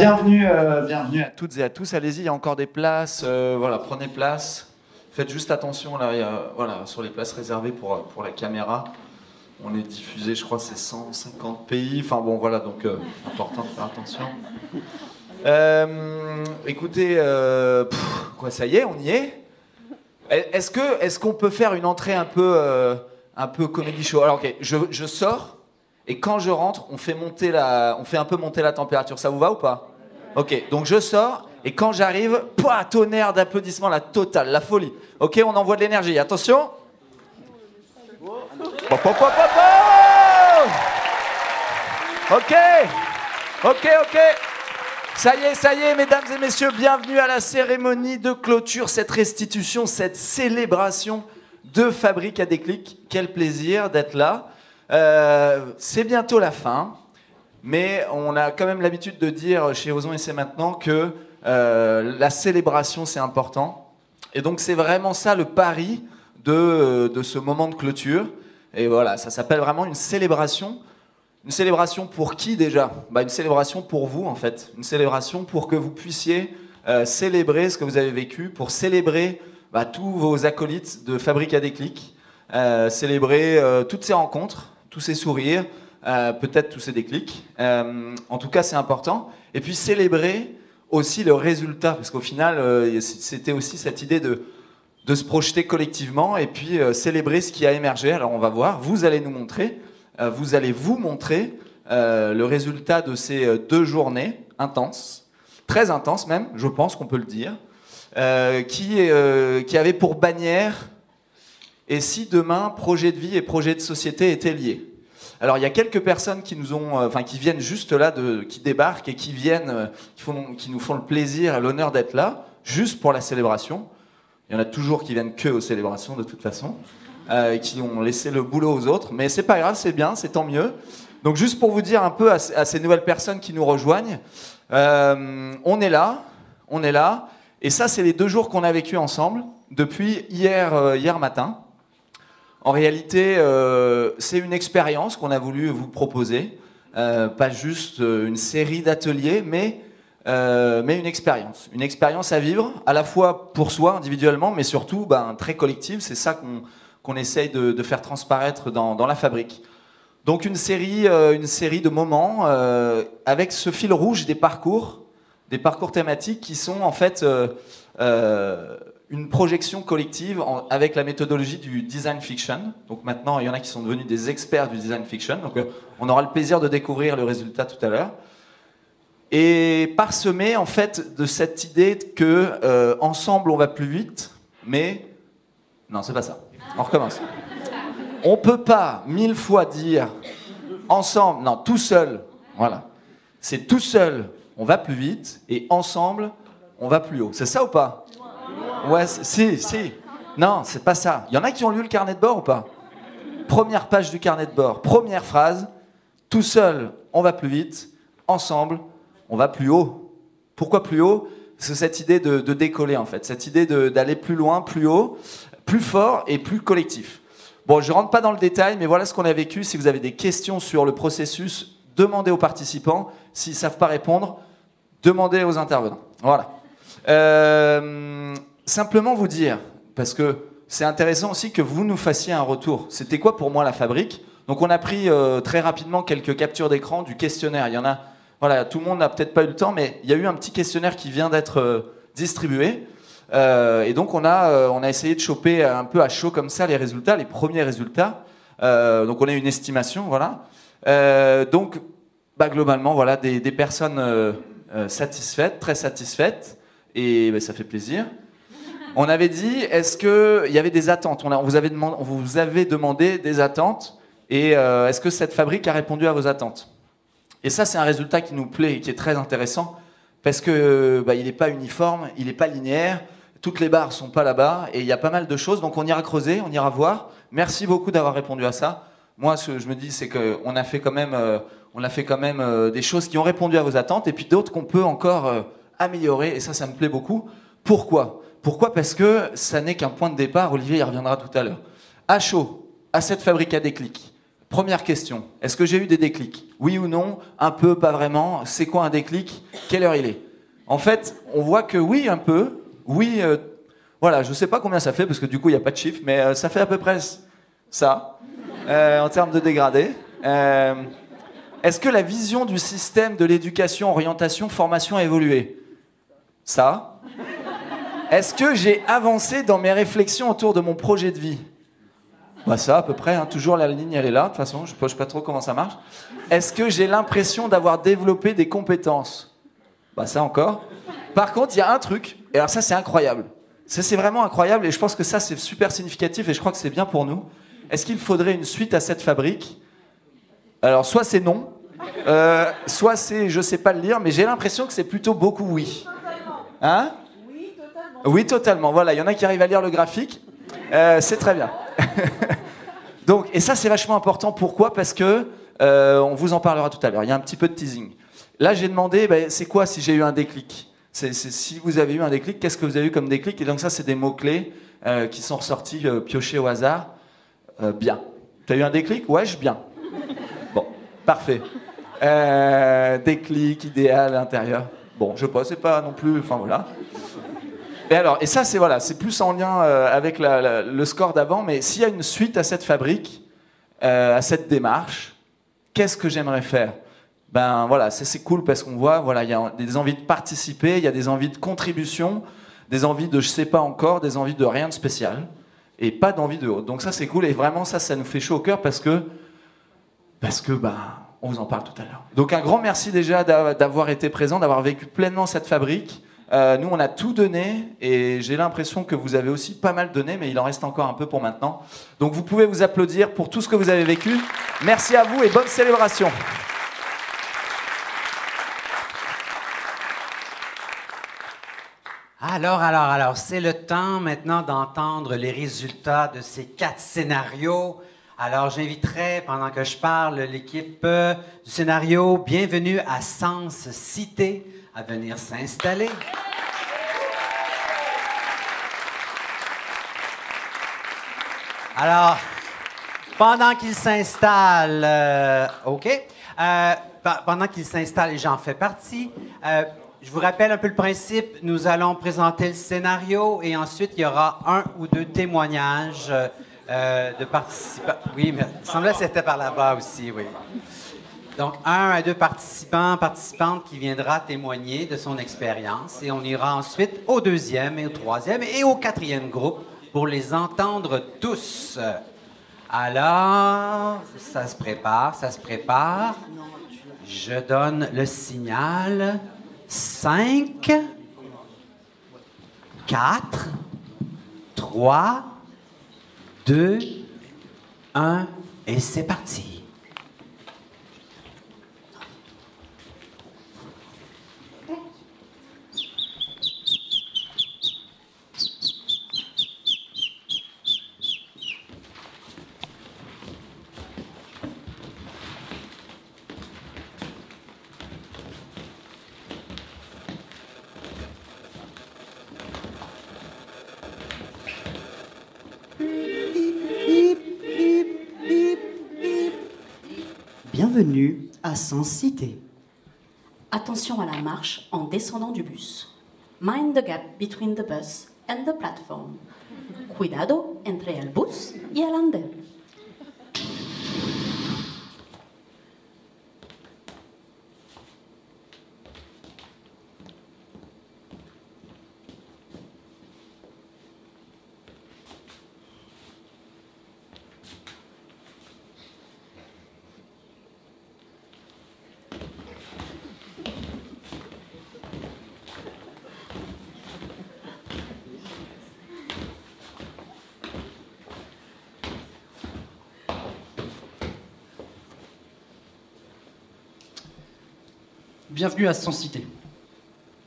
Bienvenue à toutes et à tous. Allez-y, il y a encore des places. Voilà, prenez place. Faites juste attention là, voilà, sur les places réservées pour la caméra. On est diffusé, je crois, c'est 150 pays. Enfin bon, voilà, donc important de faire attention. Écoutez, quoi, ça y est, on y est. Est-ce qu'on peut faire une entrée un peu comédie show? Alors, ok, je sors. Et quand je rentre, on fait un peu monter la température. Ça vous va ou pas? Ok, donc je sors, et quand j'arrive, tonnerre d'applaudissements, la totale, la folie. Ok, on envoie de l'énergie. Attention. Ok. Ça y est, mesdames et messieurs, bienvenue à la cérémonie de clôture, cette restitution, cette célébration de Fabrique à déclic. Quel plaisir d'être là. C'est bientôt la fin, mais on a quand même l'habitude de dire chez Osons et c'est maintenant que la célébration c'est important. Et donc c'est vraiment ça le pari de ce moment de clôture. Et voilà, ça s'appelle vraiment une célébration. Une célébration pour qui déjà? Une célébration pour vous en fait. Une célébration pour que vous puissiez célébrer ce que vous avez vécu, pour célébrer tous vos acolytes de Fabrique à déclic, célébrer toutes ces rencontres, tous ces sourires, peut-être tous ces déclics. En tout cas, c'est important. Et puis célébrer aussi le résultat, parce qu'au final, c'était aussi cette idée de se projeter collectivement et puis célébrer ce qui a émergé. Alors on va voir, vous allez nous montrer, vous allez vous montrer le résultat de ces 2 journées intenses, très intenses même, je pense qu'on peut le dire, qui avaient pour bannière « Et si demain, projet de vie et projet de société étaient liés ?» Alors, il y a quelques personnes qui qui viennent juste là, qui débarquent et qui nous font le plaisir et l'honneur d'être là, juste pour la célébration. Il y en a toujours qui viennent que aux célébrations, de toute façon, qui ont laissé le boulot aux autres. Mais c'est pas grave, c'est bien, c'est tant mieux. Donc, juste pour vous dire un peu à ces nouvelles personnes qui nous rejoignent, on est là. Et ça, c'est les 2 jours qu'on a vécu ensemble, depuis hier matin. En réalité, c'est une expérience qu'on a voulu vous proposer, pas juste une série d'ateliers, mais une expérience. Une expérience à vivre, à la fois pour soi, individuellement, mais surtout très collective. C'est ça qu'on essaye de faire transparaître dans la fabrique. Donc une série de moments avec ce fil rouge des parcours thématiques qui sont en fait une projection collective avec la méthodologie du design fiction. Donc maintenant, il y en a qui sont devenus des experts du design fiction. Donc on aura le plaisir de découvrir le résultat tout à l'heure. Et parsemé en fait de cette idée que ensemble on va plus vite, mais non, c'est pas ça. On recommence. On peut pas 1000 fois dire ensemble, non, tout seul. Voilà. C'est tout seul, on va plus vite, et ensemble, on va plus haut. C'est ça ou pas? Ouais, si. Non, c'est pas ça. Il y en a qui ont lu le carnet de bord ou pas? Première page du carnet de bord, première phrase. Tout seul, on va plus vite. Ensemble, on va plus haut. Pourquoi plus haut? C'est cette idée de décoller en fait. Cette idée d'aller plus loin, plus haut, plus fort et plus collectif. Bon, je rentre pas dans le détail, mais voilà ce qu'on a vécu. Si vous avez des questions sur le processus, demandez aux participants. S'ils savent pas répondre, demandez aux intervenants. Voilà. Simplement vous dire, parce que c'est intéressant aussi que vous nous fassiez un retour. C'était quoi pour moi la fabrique? Donc on a pris très rapidement quelques captures d'écran du questionnaire. Il y en a, voilà, tout le monde n'a peut-être pas eu le temps, mais il y a eu un petit questionnaire qui vient d'être distribué. Et donc on a essayé de choper un peu à chaud comme ça les résultats, les premiers résultats. Donc on a une estimation, voilà. Donc globalement, voilà, des personnes satisfaites, très satisfaites, et ça fait plaisir. On avait dit, est-ce qu'il y avait des attentes? On vous avait demandé des attentes, et est-ce que cette fabrique a répondu à vos attentes? Et ça, c'est un résultat qui nous plaît et qui est très intéressant, parce que il n'est pas uniforme, il n'est pas linéaire, toutes les barres sont pas là-bas, et il y a pas mal de choses, donc on ira creuser, on ira voir. Merci beaucoup d'avoir répondu à ça. Moi, ce que je me dis, c'est qu'on a fait quand même, des choses qui ont répondu à vos attentes, et puis d'autres qu'on peut encore améliorer, et ça me plaît beaucoup. Pourquoi? Parce que ça n'est qu'un point de départ. Olivier y reviendra tout à l'heure. À chaud, à cette fabrique à déclic, Première question, est-ce que j'ai eu des déclics? Oui ou non? Un peu, pas vraiment. C'est quoi un déclic? Quelle heure il est? En fait, on voit que oui, un peu. Oui, voilà, je ne sais pas combien ça fait, parce que du coup, il n'y a pas de chiffre, mais ça fait à peu près ça, en termes de dégradé. Est-ce que la vision du système de l'éducation, orientation, formation a évolué? Ça. Est-ce que j'ai avancé dans mes réflexions autour de mon projet de vie? Bah ça, à peu près, hein. Toujours la ligne, elle est là, de toute façon, je ne sais pas trop comment ça marche. Est-ce que j'ai l'impression d'avoir développé des compétences? Bah ça encore. Par contre, il y a un truc, et alors ça, c'est incroyable. Ça, c'est vraiment incroyable, et je pense que ça, c'est super significatif, et je crois que c'est bien pour nous. Est-ce qu'il faudrait une suite à cette fabrique? Alors, soit c'est non, soit c'est je sais pas le lire, mais j'ai l'impression que c'est plutôt beaucoup oui. Hein? Oui, totalement. Oui, totalement. Voilà, il y en a qui arrivent à lire le graphique. C'est très bien. Donc, et ça, c'est vachement important. Pourquoi? Parce que, on vous en parlera tout à l'heure, il y a un petit peu de teasing. Là, j'ai demandé, c'est quoi si j'ai eu un déclic? Si vous avez eu un déclic, qu'est-ce que vous avez eu comme déclic? Et donc ça, c'est des mots-clés qui sont ressortis, piochés au hasard. Bien. T'as eu un déclic? Ouais, bien. Bon, parfait. Déclic, idéal, intérieur. Bon, je sais pas, c'est pas non plus... Enfin, voilà. Et alors, et ça, c'est plus en lien avec le score d'avant, mais s'il y a une suite à cette fabrique, à cette démarche, qu'est-ce que j'aimerais faire? Ben voilà, c'est cool parce qu'on voit, voilà, il y a des envies de participer, il y a des envies de contribution, des envies de je sais pas encore, des envies de rien de spécial, et pas d'envie de autre. Donc ça, c'est cool, et vraiment, ça nous fait chaud au cœur parce que on vous en parle tout à l'heure. Donc un grand merci déjà d'avoir été présent, d'avoir vécu pleinement cette fabrique. Nous, on a tout donné et j'ai l'impression que vous avez aussi pas mal donné, mais il en reste encore un peu pour maintenant. Donc vous pouvez vous applaudir pour tout ce que vous avez vécu. Merci à vous et bonne célébration. Alors, c'est le temps maintenant d'entendre les résultats de ces 4 scénarios. Alors, j'inviterai, pendant que je parle, l'équipe du scénario Bienvenue à Sens Cité à venir s'installer. Alors, pendant qu'ils s'installent, pendant qu'ils s'installent, et j'en fais partie, je vous rappelle un peu le principe. Nous allons présenter le scénario et ensuite, il y aura 1 ou 2 témoignages de participants. Oui, mais il semblait que c'était par là-bas aussi, oui. Donc, 1 à 2 participants, participantes qui viendra témoigner de son expérience. Et on ira ensuite au 2e et au 3e et au 4e groupe pour les entendre tous. Alors, ça se prépare. Je donne le signal. 5, 4, 3, 2, 1, et c'est parti. Bienvenue à Sens Cité. Attention à la marche en descendant du bus. Mind the gap between the bus and the platform. Cuidado entre el bus y el andén. Bienvenue à Sens Cité.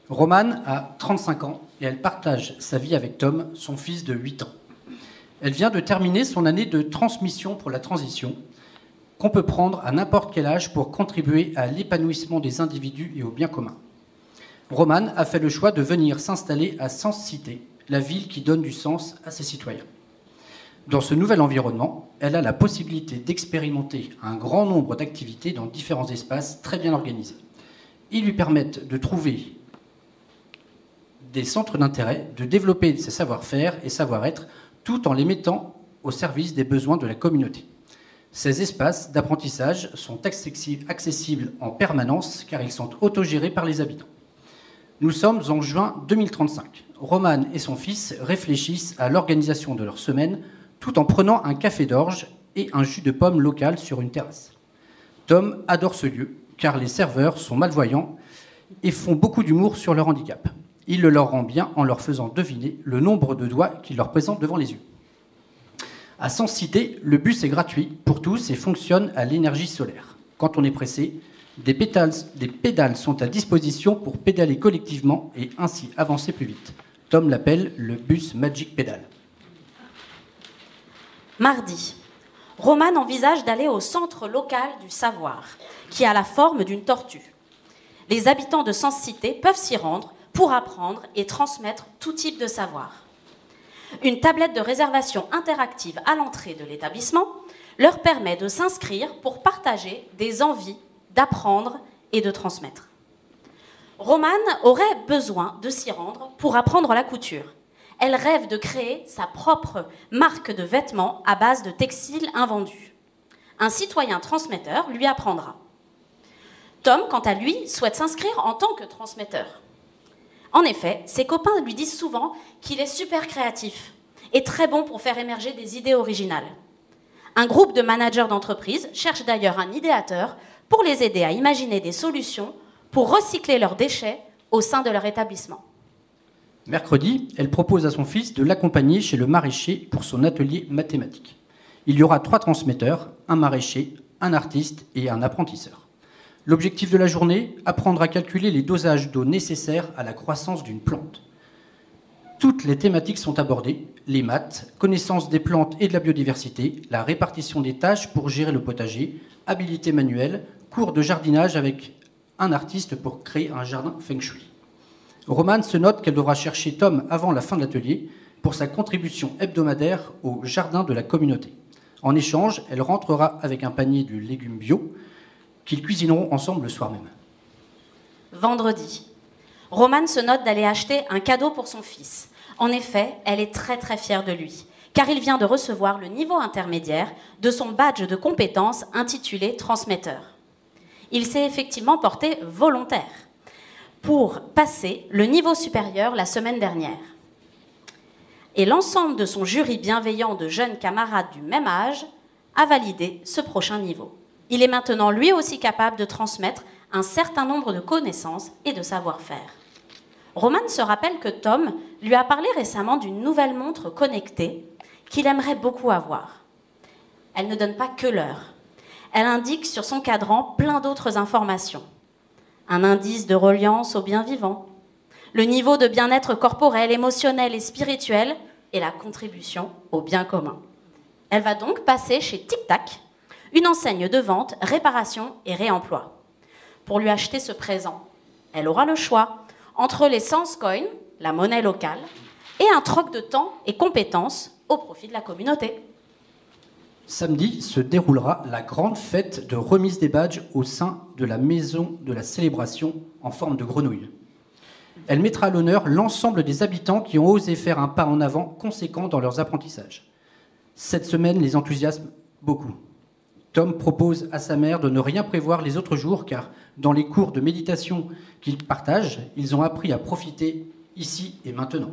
Romane a 35 ans et elle partage sa vie avec Tom, son fils de 8 ans. Elle vient de terminer son année de transmission pour la transition, qu'on peut prendre à n'importe quel âge pour contribuer à l'épanouissement des individus et au bien commun. Romane a fait le choix de venir s'installer à Sens Cité, la ville qui donne du sens à ses citoyens. Dans ce nouvel environnement, elle a la possibilité d'expérimenter un grand nombre d'activités dans différents espaces très bien organisés. Ils lui permettent de trouver des centres d'intérêt, de développer ses savoir-faire et savoir-être, tout en les mettant au service des besoins de la communauté. Ces espaces d'apprentissage sont accessibles en permanence car ils sont autogérés par les habitants. Nous sommes en juin 2035. Roman et son fils réfléchissent à l'organisation de leur semaine tout en prenant un café d'orge et un jus de pomme local sur une terrasse. Tom adore ce lieu car les serveurs sont malvoyants et font beaucoup d'humour sur leur handicap. Il le leur rend bien en leur faisant deviner le nombre de doigts qu'il leur présente devant les yeux. À Sens-Cité, le bus est gratuit pour tous et fonctionne à l'énergie solaire. Quand on est pressé, des pédales sont à disposition pour pédaler collectivement et ainsi avancer plus vite. Tom l'appelle le bus Magic Pédale. Mardi, Roman envisage d'aller au centre local du savoir, qui a la forme d'une tortue. Les habitants de Sens-Cité peuvent s'y rendre pour apprendre et transmettre tout type de savoir. Une tablette de réservation interactive à l'entrée de l'établissement leur permet de s'inscrire pour partager des envies d'apprendre et de transmettre. Romane aurait besoin de s'y rendre pour apprendre la couture. Elle rêve de créer sa propre marque de vêtements à base de textiles invendus. Un citoyen transmetteur lui apprendra. Tom, quant à lui, souhaite s'inscrire en tant que transmetteur. En effet, ses copains lui disent souvent qu'il est super créatif et très bon pour faire émerger des idées originales. Un groupe de managers d'entreprise cherche d'ailleurs un idéateur pour les aider à imaginer des solutions pour recycler leurs déchets au sein de leur établissement. Mercredi, elle propose à son fils de l'accompagner chez le maraîcher pour son atelier mathématique. Il y aura 3 transmetteurs, un maraîcher, un artiste et un apprentisseur. L'objectif de la journée, apprendre à calculer les dosages d'eau nécessaires à la croissance d'une plante. Toutes les thématiques sont abordées, les maths, connaissance des plantes et de la biodiversité, la répartition des tâches pour gérer le potager, habileté manuelle, cours de jardinage avec un artiste pour créer un jardin feng shui. Romane se note qu'elle devra chercher Tom avant la fin de l'atelier pour sa contribution hebdomadaire au jardin de la communauté. En échange, elle rentrera avec un panier de légumes bio qu'ils cuisineront ensemble le soir même. Vendredi, Romane se note d'aller acheter un cadeau pour son fils. En effet, elle est très très fière de lui, car il vient de recevoir le niveau intermédiaire de son badge de compétence intitulé transmetteur. Il s'est effectivement porté volontaire pour passer le niveau supérieur la semaine dernière. Et l'ensemble de son jury bienveillant de jeunes camarades du même âge a validé ce prochain niveau. Il est maintenant lui aussi capable de transmettre un certain nombre de connaissances et de savoir-faire. Romane se rappelle que Tom lui a parlé récemment d'une nouvelle montre connectée qu'il aimerait beaucoup avoir. Elle ne donne pas que l'heure. Elle indique sur son cadran plein d'autres informations. Un indice de reliance au bien vivant, le niveau de bien-être corporel, émotionnel et spirituel et la contribution au bien commun. Elle va donc passer chez Tic Tac, une enseigne de vente, réparation et réemploi. Pour lui acheter ce présent, elle aura le choix entre les Senscoins, la monnaie locale, et un troc de temps et compétences au profit de la communauté. Samedi se déroulera la grande fête de remise des badges au sein de la maison de la célébration en forme de grenouille. Elle mettra à l'honneur l'ensemble des habitants qui ont osé faire un pas en avant conséquent dans leurs apprentissages. Cette semaine les enthousiasme beaucoup. Tom propose à sa mère de ne rien prévoir les autres jours car dans les cours de méditation qu'ils partagent, ils ont appris à profiter ici et maintenant.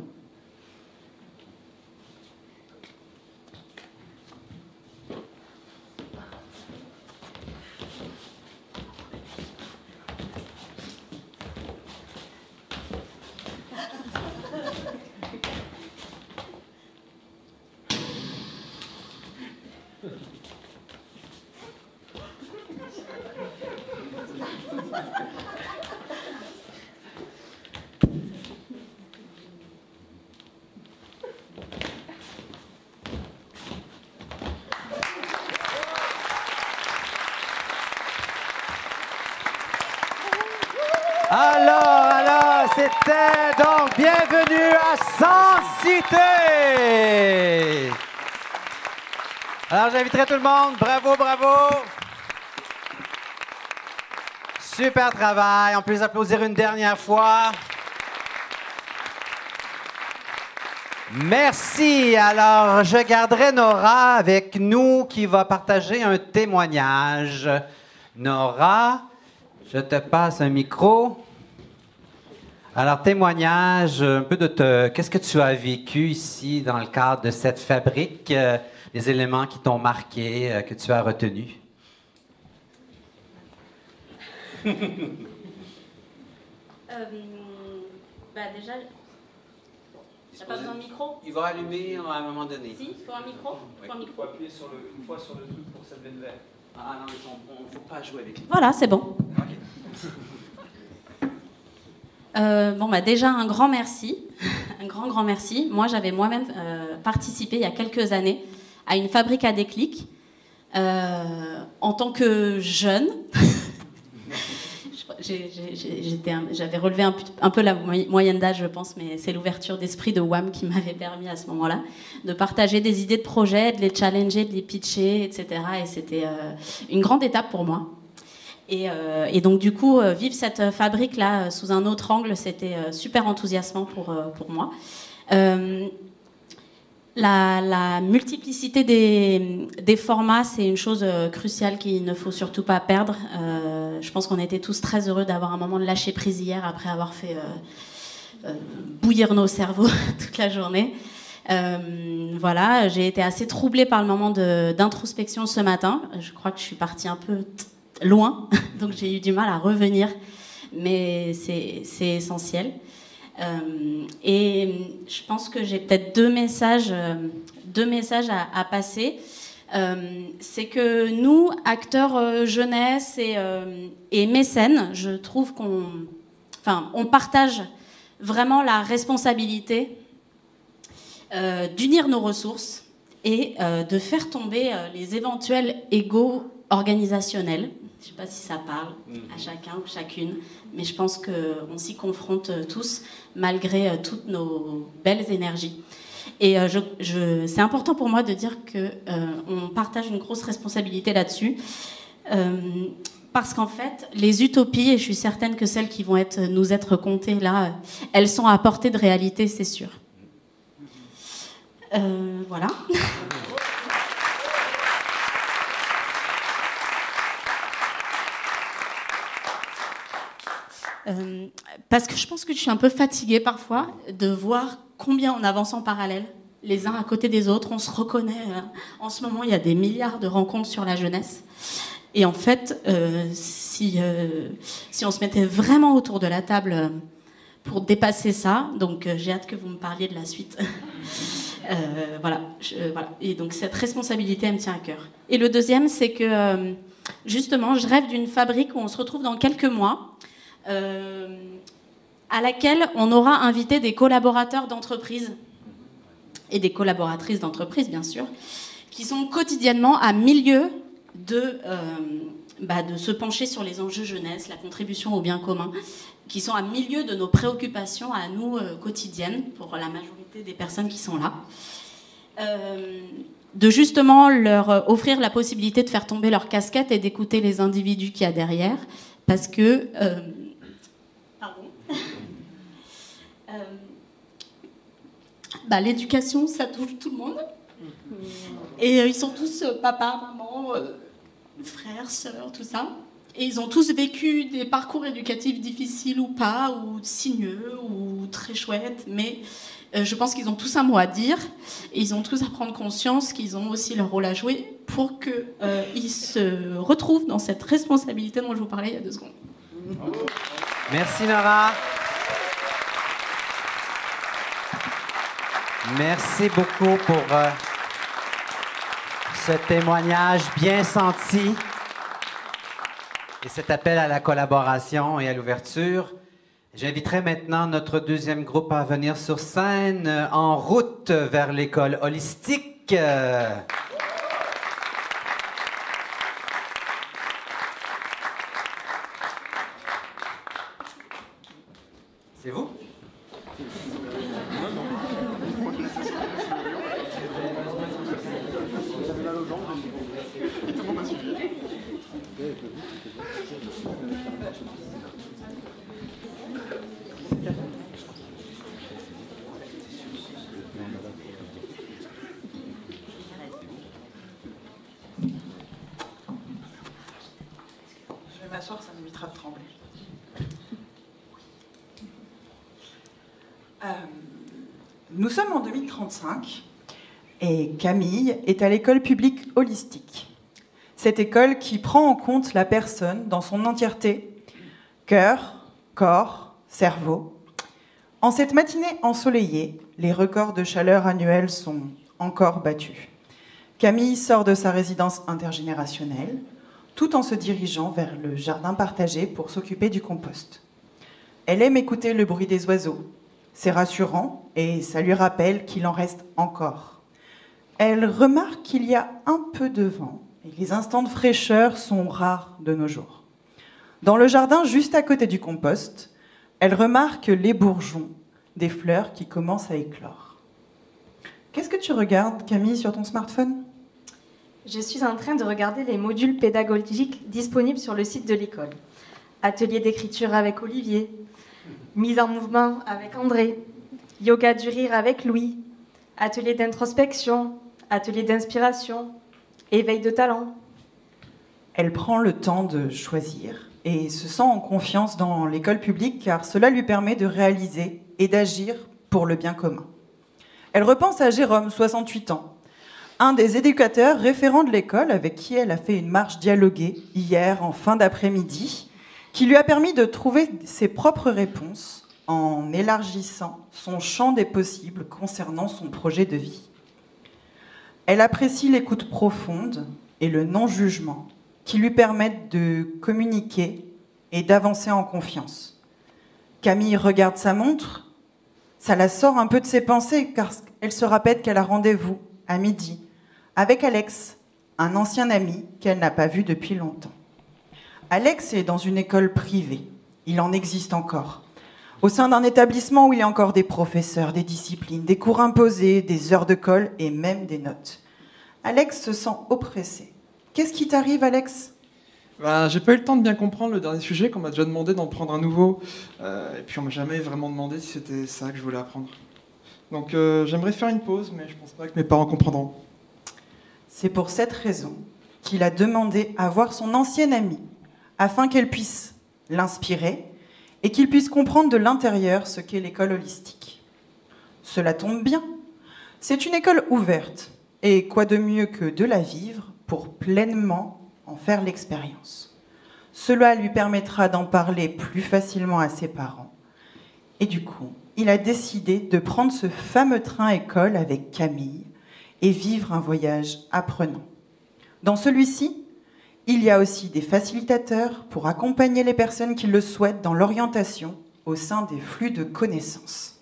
Alors, c'était donc bienvenue à Sens-Cité. Alors, j'inviterai tout le monde. Bravo, bravo. Super travail. On peut les applaudir une dernière fois. Merci. Alors, je garderai Nora avec nous qui va partager un témoignage. Nora, je te passe un micro. Alors, témoignage, un peu de qu'est-ce que tu as vécu ici dans le cadre de cette fabrique, les éléments qui t'ont marqué, que tu as retenus. Déjà, il n'y a pas besoin de micro? Il va allumer à un moment donné. Si, il faut un micro? Il faut appuyer une fois sur le truc pour que ça devienne vert. Ah non, il ne faut pas jouer avec lui. Voilà, c'est bon. Déjà, un grand merci. Un grand merci. Moi, j'avais moi-même participé il y a quelques années à une fabrique à déclic en tant que jeune. J'avais relevé un peu la moyenne d'âge, je pense, mais c'est l'ouverture d'esprit de WAM qui m'avait permis à ce moment-là de partager des idées de projets, de les challenger, de les pitcher, etc. Et c'était une grande étape pour moi. Et donc, du coup, vivre cette fabrique-là sous un autre angle, c'était super enthousiasmant pour moi. La multiplicité des formats, c'est une chose cruciale qu'il ne faut surtout pas perdre. Je pense qu'on était tous très heureux d'avoir un moment de lâcher prise hier après avoir fait bouillir nos cerveaux toute la journée. Voilà, j'ai été assez troublée par le moment d'introspection ce matin. Je crois que je suis partie un peu loin, donc j'ai eu du mal à revenir, mais c'est essentiel. Et je pense que j'ai peut-être deux messages à passer. C'est que nous, acteurs jeunesse et mécènes, je trouve on partage vraiment la responsabilité d'unir nos ressources et de faire tomber les éventuels égos organisationnels. Je ne sais pas si ça parle à chacun ou chacune, mais je pense qu'on s'y confronte tous, malgré toutes nos belles énergies. Et c'est important pour moi de dire qu'on partage une grosse responsabilité là-dessus, parce qu'en fait, les utopies, et je suis certaine que celles qui vont nous être contées là, elles sont à portée de réalité, c'est sûr. Voilà. Parce que je pense que je suis un peu fatiguée parfois de voir combien on avance en parallèle, les uns à côté des autres. On se reconnaît. En ce moment, il y a des milliards de rencontres sur la jeunesse. Et en fait, si on se mettait vraiment autour de la table pour dépasser ça, donc j'ai hâte que vous me parliez de la suite. Voilà. Et donc cette responsabilité, elle me tient à cœur. Et le deuxième, c'est que justement, je rêve d'une fabrique où on se retrouve dans quelques mois, à laquelle on aura invité des collaborateurs d'entreprise et des collaboratrices d'entreprise, bien sûr, qui sont quotidiennement à milieu de se pencher sur les enjeux jeunesse, la contribution au bien commun, qui sont à milieu de nos préoccupations à nous quotidiennes, pour la majorité des personnes qui sont là. De justement leur offrir la possibilité de faire tomber leur casquette et d'écouter les individus qu'il y a derrière, parce que l'éducation, ça touche tout le monde. Et ils sont tous papa, maman, frères, sœurs, tout ça. Et ils ont tous vécu des parcours éducatifs difficiles ou pas, ou sinueux, ou très chouettes. Mais je pense qu'ils ont tous un mot à dire. Et ils ont tous à prendre conscience qu'ils ont aussi leur rôle à jouer pour qu'ils se retrouvent dans cette responsabilité dont je vous parlais il y a 2 secondes. Merci Nora. Merci beaucoup pour ce témoignage bien senti et cet appel à la collaboration et à l'ouverture. J'inviterai maintenant notre deuxième groupe à venir sur scène en route vers l'école holistique. C'est vous? Je vais m'asseoir, ça m'évitera de trembler. Nous sommes en 2035 et Camille est à l'école publique holistique. Cette école qui prend en compte la personne dans son entièreté, cœur, corps, cerveau. En cette matinée ensoleillée, les records de chaleur annuels sont encore battus. Camille sort de sa résidence intergénérationnelle, tout en se dirigeant vers le jardin partagé pour s'occuper du compost. Elle aime écouter le bruit des oiseaux. C'est rassurant et ça lui rappelle qu'il en reste encore. Elle remarque qu'il y a un peu de vent et les instants de fraîcheur sont rares de nos jours. Dans le jardin juste à côté du compost, elle remarque les bourgeons des fleurs qui commencent à éclore. Qu'est-ce que tu regardes, Camille, sur ton smartphone ? Je suis en train de regarder les modules pédagogiques disponibles sur le site de l'école. Atelier d'écriture avec Olivier, mise en mouvement avec André, yoga du rire avec Louis, atelier d'introspection, atelier d'inspiration, éveil de talent. Elle prend le temps de choisir et se sent en confiance dans l'école publique car cela lui permet de réaliser et d'agir pour le bien commun. Elle repense à Jérôme, 68 ans, un des éducateurs référents de l'école avec qui elle a fait une marche dialoguée hier en fin d'après-midi, qui lui a permis de trouver ses propres réponses en élargissant son champ des possibles concernant son projet de vie. Elle apprécie l'écoute profonde et le non-jugement qui lui permettent de communiquer et d'avancer en confiance. Camille regarde sa montre, ça la sort un peu de ses pensées car elle se rappelle qu'elle a rendez-vous à midi avec Alex, un ancien ami qu'elle n'a pas vu depuis longtemps. Alex est dans une école privée. Il en existe encore. Au sein d'un établissement où il y a encore des professeurs, des disciplines, des cours imposés, des heures de colle et même des notes. Alex se sent oppressé. Qu'est-ce qui t'arrive, Alex ? J'ai pas eu le temps de bien comprendre le dernier sujet, qu'on m'a déjà demandé d'en prendre un nouveau. Et puis on m'a jamais vraiment demandé si c'était ça que je voulais apprendre. Donc j'aimerais faire une pause, mais je pense pas que mes parents comprendront. C'est pour cette raison qu'il a demandé à voir son ancienne amie, afin qu'elle puisse l'inspirer et qu'il puisse comprendre de l'intérieur ce qu'est l'école holistique. Cela tombe bien. C'est une école ouverte, et quoi de mieux que de la vivre pour pleinement en faire l'expérience. Cela lui permettra d'en parler plus facilement à ses parents. Et du coup, il a décidé de prendre ce fameux train école avec Camille et vivre un voyage apprenant. Dans celui-ci, il y a aussi des facilitateurs pour accompagner les personnes qui le souhaitent dans l'orientation au sein des flux de connaissances.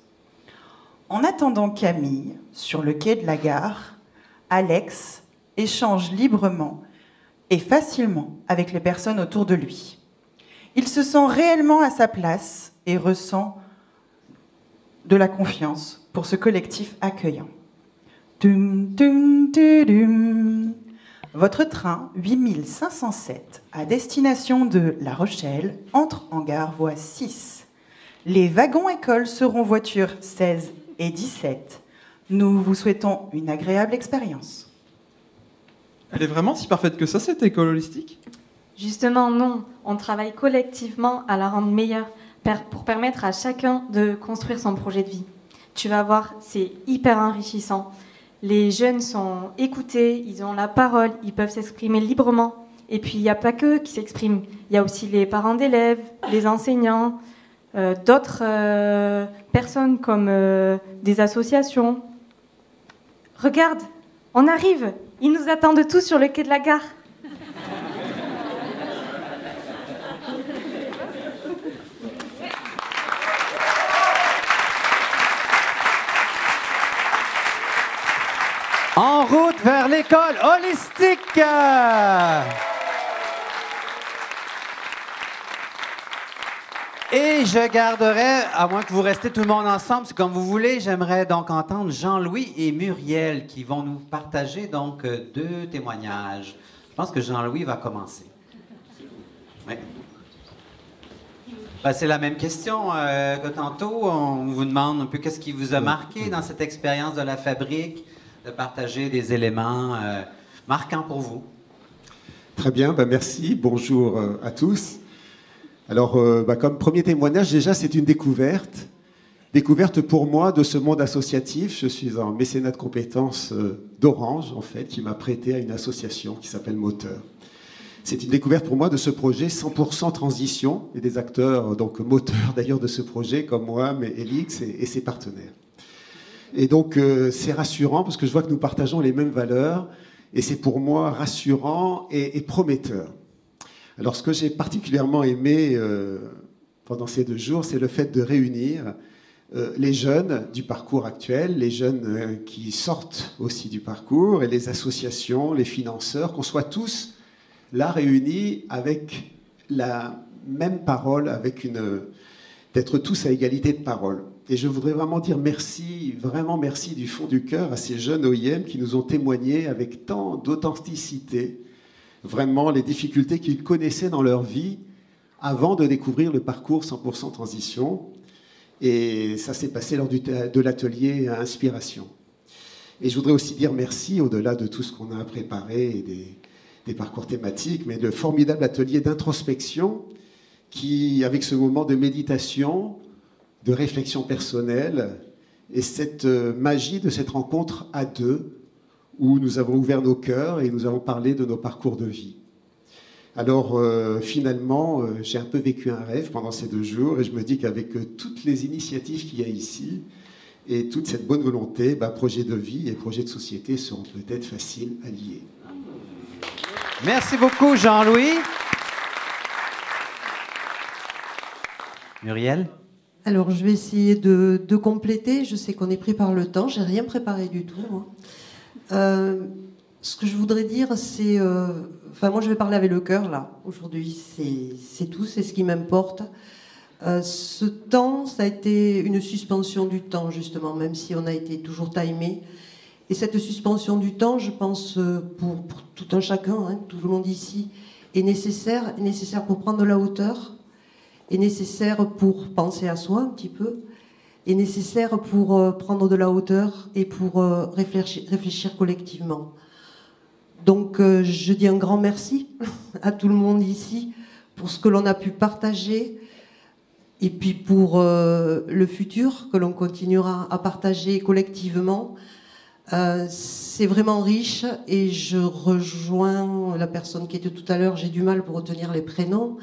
En attendant Camille, sur le quai de la gare, Alex échange librement et facilement avec les personnes autour de lui. Il se sent réellement à sa place et ressent de la confiance pour ce collectif accueillant. Dum, dum, dum, dum. Votre train 8507 à destination de La Rochelle entre en gare voie 6. Les wagons écoles seront voitures 16 et 17. Nous vous souhaitons une agréable expérience. Elle est vraiment si parfaite que ça, cette école holistique ? Justement, non. On travaille collectivement à la rendre meilleure pour permettre à chacun de construire son projet de vie. Tu vas voir, c'est hyper enrichissant. Les jeunes sont écoutés, ils ont la parole, ils peuvent s'exprimer librement. Et puis, il n'y a pas qu'eux qui s'expriment. Il y a aussi les parents d'élèves, les enseignants, d'autres personnes comme des associations. Regarde, on arrive. Ils nous attendent tous sur le quai de la gare. En route vers l'école holistique. Et Et je garderai, à moins que vous restiez tout le monde ensemble, c'est comme vous voulez, j'aimerais donc entendre Jean-Louis et Muriel qui vont nous partager donc 2 témoignages. Je pense que Jean-Louis va commencer. Oui. Ben, c'est la même question que tantôt. On vous demande un peu qu'est-ce qui vous a marqué dans cette expérience de la fabrique, de partager des éléments marquants pour vous. Très bien, ben merci. Bonjour à tous. Alors, comme premier témoignage, déjà, c'est une découverte. Découverte pour moi de ce monde associatif. Je suis en mécénat de compétences d'Orange, en fait, qui m'a prêté à une association qui s'appelle Moteur. C'est une découverte pour moi de ce projet 100% transition et des acteurs, donc moteurs d'ailleurs de ce projet, comme moi, mais Elix et ses partenaires. Et donc, c'est rassurant parce que je vois que nous partageons les mêmes valeurs et c'est pour moi rassurant et prometteur. Alors, ce que j'ai particulièrement aimé pendant ces 2 jours, c'est le fait de réunir les jeunes du parcours actuel, les jeunes qui sortent aussi du parcours, et les associations, les financeurs, qu'on soit tous là réunis avec la même parole, d'être tous à égalité de parole. Et je voudrais vraiment dire merci, vraiment merci du fond du cœur à ces jeunes OIM qui nous ont témoigné avec tant d'authenticité vraiment les difficultés qu'ils connaissaient dans leur vie avant de découvrir le parcours 100% transition. Et ça s'est passé lors de l'atelier Inspiration. Et je voudrais aussi dire merci, au-delà de tout ce qu'on a préparé, et des parcours thématiques, mais le formidable atelier d'introspection qui, avec ce moment de méditation, de réflexion personnelle, et cette magie de cette rencontre à 2, où nous avons ouvert nos cœurs et nous avons parlé de nos parcours de vie. Alors finalement, j'ai un peu vécu un rêve pendant ces 2 jours et je me dis qu'avec toutes les initiatives qu'il y a ici et toute cette bonne volonté, projet de vie et projet de société seront peut-être faciles à lier. Merci beaucoup, Jean-Louis. Muriel? Alors, je vais essayer de compléter. Je sais qu'on est pris par le temps. J'ai rien préparé du tout, moi. Ce que je voudrais dire, c'est... moi, je vais parler avec le cœur, là. Aujourd'hui, c'est tout, c'est ce qui m'importe. Ce temps, ça a été une suspension du temps, justement, même si on a été toujours timé. Et cette suspension du temps, je pense, pour tout un chacun, hein, tout le monde ici, est nécessaire pour prendre de la hauteur, est nécessaire pour penser à soi un petit peu, est nécessaire pour prendre de la hauteur et pour réfléchir collectivement. Donc je dis un grand merci à tout le monde ici pour ce que l'on a pu partager et puis pour le futur que l'on continuera à partager collectivement. C'est vraiment riche et je rejoins la personne qui était tout à l'heure, j'ai du mal pour retenir les prénoms,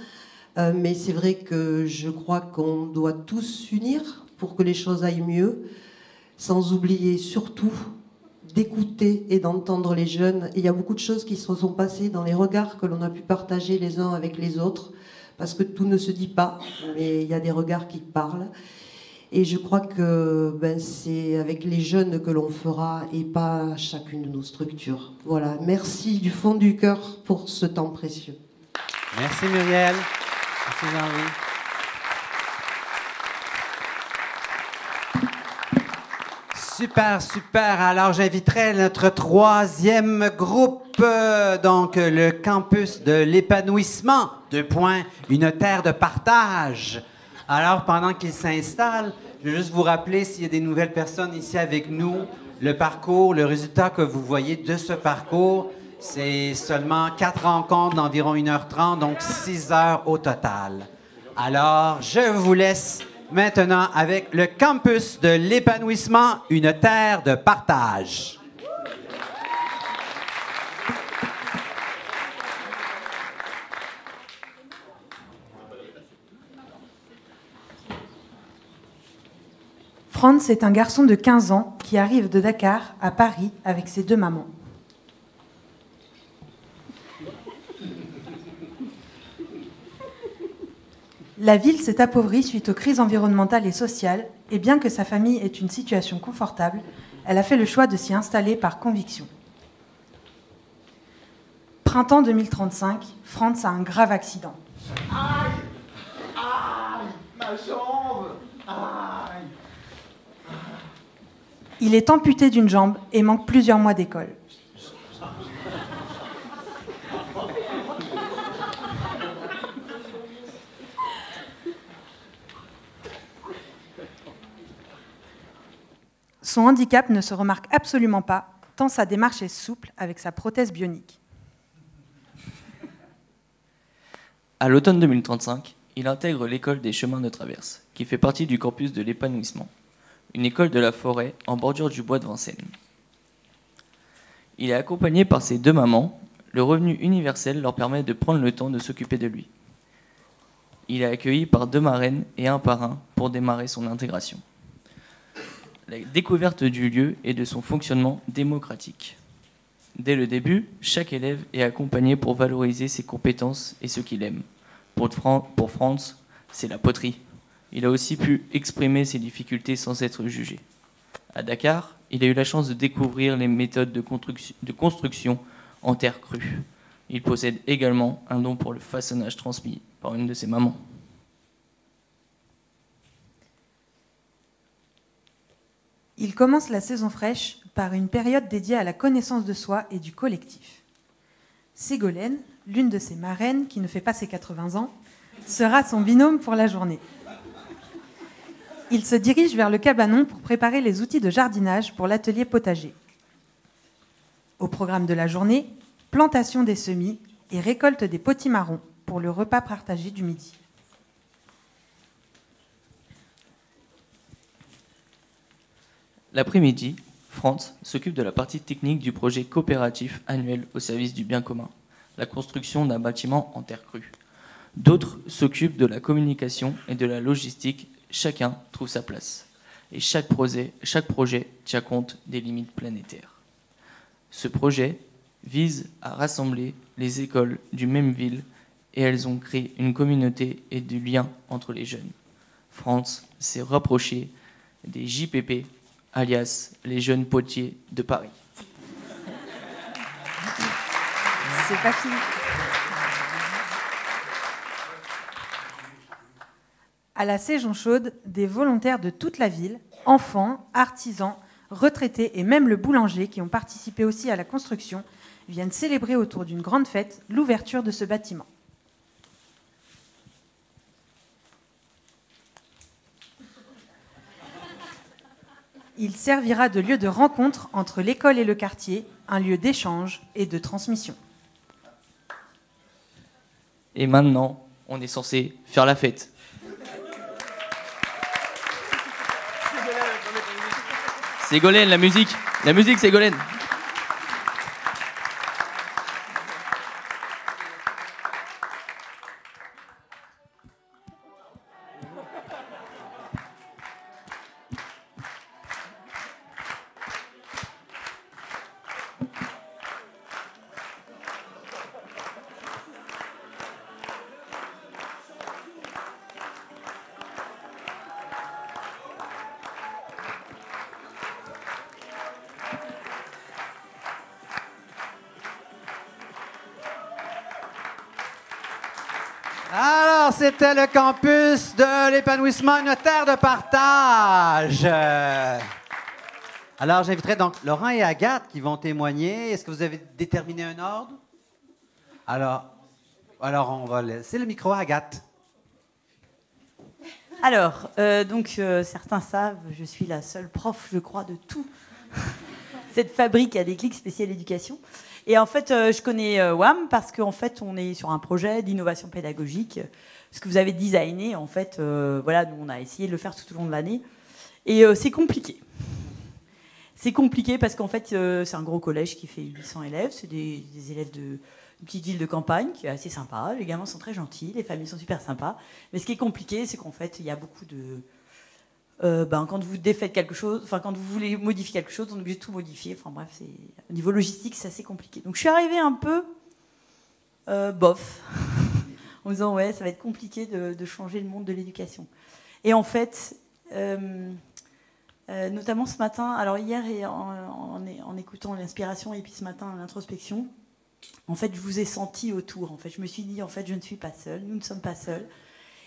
mais c'est vrai que je crois qu'on doit tous s'unir pour que les choses aillent mieux, sans oublier surtout d'écouter et d'entendre les jeunes. Et il y a beaucoup de choses qui se sont passées dans les regards que l'on a pu partager les uns avec les autres, parce que tout ne se dit pas, mais il y a des regards qui parlent. Et je crois que c'est avec les jeunes que l'on fera et pas chacune de nos structures. Voilà, merci du fond du cœur pour ce temps précieux. Merci Muriel. Merci Jean-Louis. Super, super. Alors, j'inviterai notre 3e groupe, donc le campus de l'épanouissement. 2 points, une terre de partage. Alors, pendant qu'ils s'installent, je vais juste vous rappeler, s'il y a des nouvelles personnes ici avec nous, le parcours, le résultat que vous voyez de ce parcours, c'est seulement 4 rencontres d'environ 1h30, donc 6 heures au total. Alors, je vous laisse maintenant avec le campus de l'épanouissement, une terre de partage. Franz est un garçon de 15 ans qui arrive de Dakar à Paris avec ses 2 mamans. La ville s'est appauvrie suite aux crises environnementales et sociales, et bien que sa famille ait une situation confortable, elle a fait le choix de s'y installer par conviction. Printemps 2035, Franz a un grave accident. Aïe, ma Ma jambe. Aïe. Il est amputé d'une jambe et manque plusieurs mois d'école. Son handicap ne se remarque absolument pas, tant sa démarche est souple avec sa prothèse bionique. À l'automne 2035, il intègre l'école des chemins de traverse, qui fait partie du campus de l'épanouissement, une école de la forêt en bordure du bois de Vincennes. Il est accompagné par ses 2 mamans. Le revenu universel leur permet de prendre le temps de s'occuper de lui. Il est accueilli par 2 marraines et un parrain pour démarrer son intégration. La découverte du lieu et de son fonctionnement démocratique. Dès le début, chaque élève est accompagné pour valoriser ses compétences et ce qu'il aime. Pour Franz, c'est la poterie. Il a aussi pu exprimer ses difficultés sans être jugé. À Dakar, il a eu la chance de découvrir les méthodes de construction en terre crue. Il possède également un don pour le façonnage transmis par une de ses mamans. Il commence la saison fraîche par une période dédiée à la connaissance de soi et du collectif. Ségolène, l'une de ses marraines, qui ne fait pas ses 80 ans, sera son binôme pour la journée. Il se dirige vers le cabanon pour préparer les outils de jardinage pour l'atelier potager. Au programme de la journée, plantation des semis et récolte des potimarrons pour le repas partagé du midi. L'après-midi, Franz s'occupe de la partie technique du projet coopératif annuel au service du bien commun, la construction d'un bâtiment en terre crue. D'autres s'occupent de la communication et de la logistique, chacun trouve sa place. Et chaque projet tient compte des limites planétaires. Ce projet vise à rassembler les écoles du même ville et elles ont créé une communauté et du lien entre les jeunes. Franz s'est rapproché des JPP, alias les jeunes potiers de Paris. C'est pas fini. À la saison chaude, des volontaires de toute la ville, enfants, artisans, retraités et même le boulanger qui ont participé aussi à la construction, viennent célébrer autour d'une grande fête l'ouverture de ce bâtiment. Il servira de lieu de rencontre entre l'école et le quartier, un lieu d'échange et de transmission. Et maintenant, on est censé faire la fête. Ségolène, la musique, Ségolène. Alors, c'était le campus de l'épanouissement, une terre de partage. Alors, j'inviterai donc Laurent et Agathe qui vont témoigner. Est-ce que vous avez déterminé un ordre? Alors on va laisser le micro à Agathe. Alors, certains savent, je suis la seule prof, je crois, de tout. Cette fabrique à déclic spécial éducation. Et en fait, je connais WAM parce qu'en fait, on est sur un projet d'innovation pédagogique. Ce que vous avez designé, en fait, nous, on a essayé de le faire tout au long de l'année. Et c'est compliqué. C'est compliqué parce qu'en fait, c'est un gros collège qui fait 800 élèves. C'est des élèves d'une petite ville de campagne qui est assez sympa. Les gamins sont très gentils, les familles sont super sympas. Mais ce qui est compliqué, c'est qu'en fait, il y a beaucoup de... quand vous défaites quelque chose, quand vous voulez modifier quelque chose, on est obligé de tout modifier. Enfin bref, au niveau logistique, c'est assez compliqué. Donc je suis arrivée un peu bof, en me disant ouais, ça va être compliqué de changer le monde de l'éducation. Et en fait, notamment ce matin, alors hier et en écoutant l'inspiration et puis ce matin l'introspection, en fait, je vous ai senti autour. En fait, je me suis dit en fait, je ne suis pas seule, nous ne sommes pas seuls.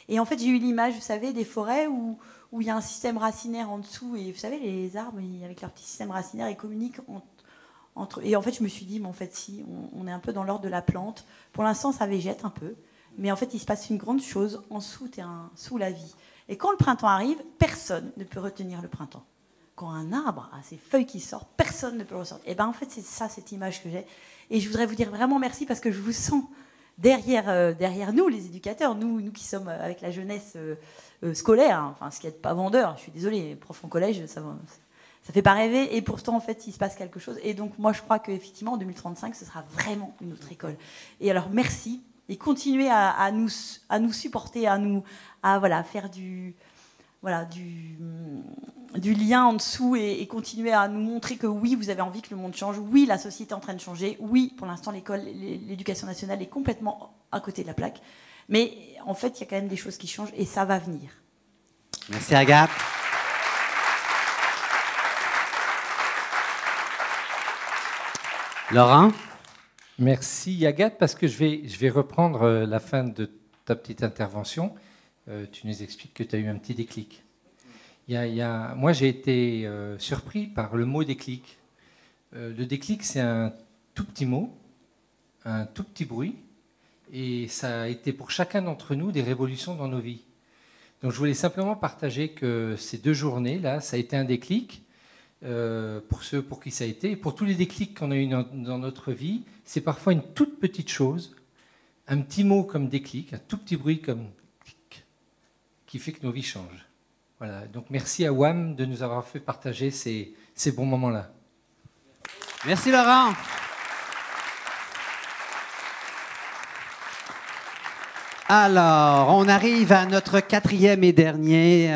Et en fait, j'ai eu l'image, vous savez, des forêts où il y a un système racinaire en dessous. Et vous savez, les arbres, avec leur petit système racinaire, ils communiquent entre... Et en fait, je me suis dit, mais en fait, si, on est un peu dans l'ordre de la plante. Pour l'instant, ça végète un peu. Mais en fait, il se passe une grande chose en souterrain, sous la vie. Et quand le printemps arrive, personne ne peut retenir le printemps. Quand un arbre a ses feuilles qui sortent, personne ne peut le ressortir. Et bien, en fait, c'est ça, cette image que j'ai. Et je voudrais vous dire vraiment merci parce que je vous sens derrière nous, les éducateurs, nous qui sommes avec la jeunesse scolaire, hein, enfin, ce qui n'est pas vendeur. Je suis désolée, prof en collège, ça fait pas rêver. Et pourtant, en fait, il se passe quelque chose. Et donc, moi, je crois qu'effectivement, en 2035, ce sera vraiment une autre école. Et alors, merci. Et continuez à nous supporter, à faire du lien en dessous et continuer à nous montrer que oui, vous avez envie que le monde change, oui, la société est en train de changer, oui, pour l'instant, l'éducation nationale est complètement à côté de la plaque, mais en fait, il y a quand même des choses qui changent et ça va venir. Merci Agathe. Laurent? Merci Agathe, parce que je vais reprendre la fin de ta petite intervention. Tu nous expliques que tu as eu un petit déclic. Moi, j'ai été surpris par le mot déclic. Le déclic, c'est un tout petit mot, un tout petit bruit, et ça a été pour chacun d'entre nous des révolutions dans nos vies. Donc, je voulais simplement partager que ces 2 journées-là, ça a été un déclic. Pour ceux pour qui ça a été, et pour tous les déclics qu'on a eu dans notre vie, c'est parfois une toute petite chose, un petit mot comme déclic, un tout petit bruit comme clic, qui fait que nos vies changent. Voilà. Donc merci à WAM de nous avoir fait partager ces bons moments-là. Merci Laurent. Alors, on arrive à notre 4e et dernier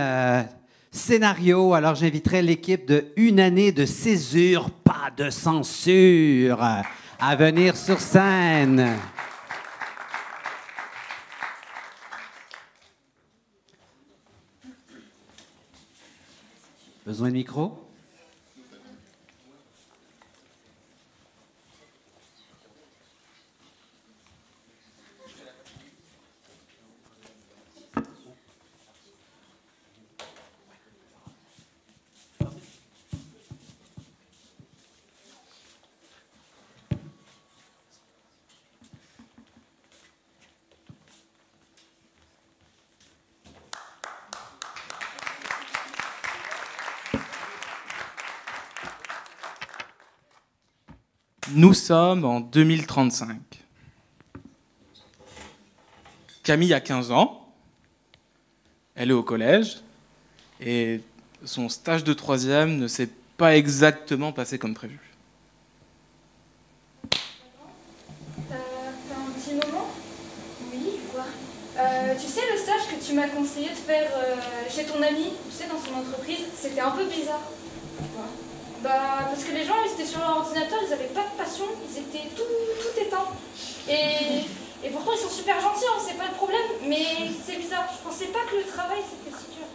scénario. Alors, j'inviterai l'équipe de Une année de césure, pas de censure, à venir sur scène. Besoin de micro? Nous sommes en 2035. Camille a 15 ans, elle est au collège, et son stage de 3e ne s'est pas exactement passé comme prévu. T'as un petit moment? Oui, quoi? Tu sais, le stage que tu m'as conseillé de faire chez ton ami, tu sais, dans son entreprise, c'était un peu bizarre. Pourquoi? Bah, parce que les gens, ils étaient sur leur ordinateur, ils n'avaient pas de passion, ils étaient tout éteints. Et pourtant, ils sont super gentils, hein, c'est pas le problème, mais c'est bizarre. Je pensais pas que le travail, c'était si dur.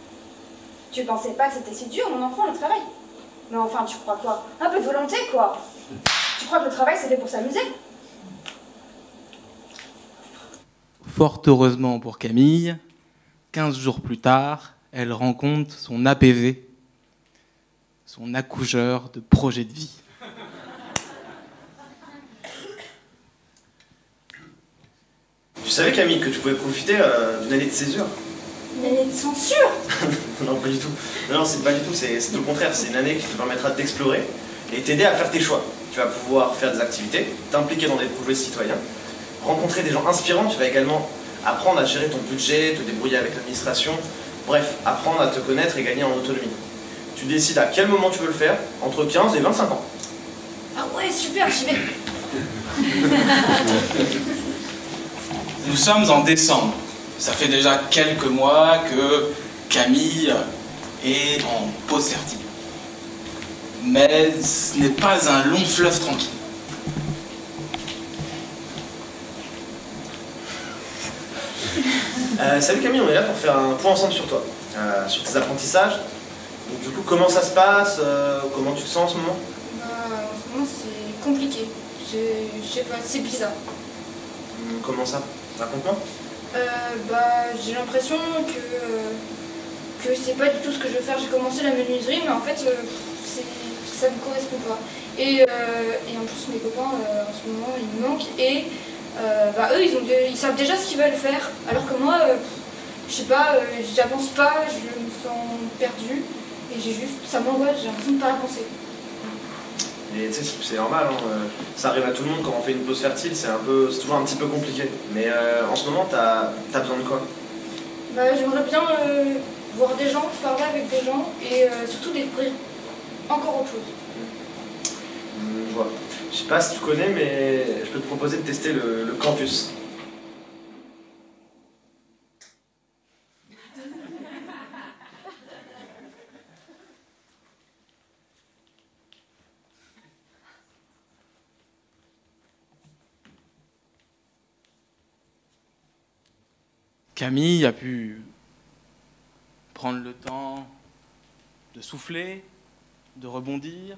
Tu pensais pas que c'était si dur, mon enfant, le travail? Mais enfin, tu crois quoi? Un peu de volonté, quoi. Tu crois que le travail, c'est fait pour s'amuser? Fort heureusement pour Camille, 15 jours plus tard, elle rencontre son APV, son accoucheur de projet de vie. Tu savais, Camille, que tu pouvais profiter d'une année de césure? Une année de censure? Non, pas du tout. Non, c'est pas du tout, c'est tout le contraire. C'est une année qui te permettra d'explorer et t'aider à faire tes choix. Tu vas pouvoir faire des activités, t'impliquer dans des projets citoyens, rencontrer des gens inspirants. Tu vas également apprendre à gérer ton budget, te débrouiller avec l'administration. Bref, apprendre à te connaître et gagner en autonomie. Tu décides à quel moment tu veux le faire, entre 15 et 25 ans. Ah ouais, super, j'y vais. Nous sommes en décembre. Ça fait déjà quelques mois que Camille est en pause fertile. Mais ce n'est pas un long fleuve tranquille. Salut Camille, on est là pour faire un point ensemble sur toi, sur tes apprentissages. Donc, du coup, comment ça se passe, comment tu te sens en ce moment? En ce moment, c'est compliqué. Je sais pas, c'est bizarre. Comment ça? Raconte-moi. J'ai l'impression que c'est pas du tout ce que je veux faire. J'ai commencé la menuiserie, mais en fait, ça ne me correspond pas. Et en plus, mes copains, en ce moment, ils me manquent. Et eux, ils savent déjà ce qu'ils veulent faire. Alors que moi, je sais pas, j'avance pas, je me sens perdue. Et ça m'angoisse, j'ai l'impression de pas avancer. Et tu sais, c'est normal, hein, ça arrive à tout le monde quand on fait une pause fertile, c'est toujours un petit peu compliqué. Mais en ce moment, t'as besoin de quoi? J'aimerais bien voir des gens, parler avec des gens et surtout découvrir encore autre chose. Je vois. Je sais pas si tu connais, mais je peux te proposer de tester le campus. Camille a pu prendre le temps de souffler, de rebondir,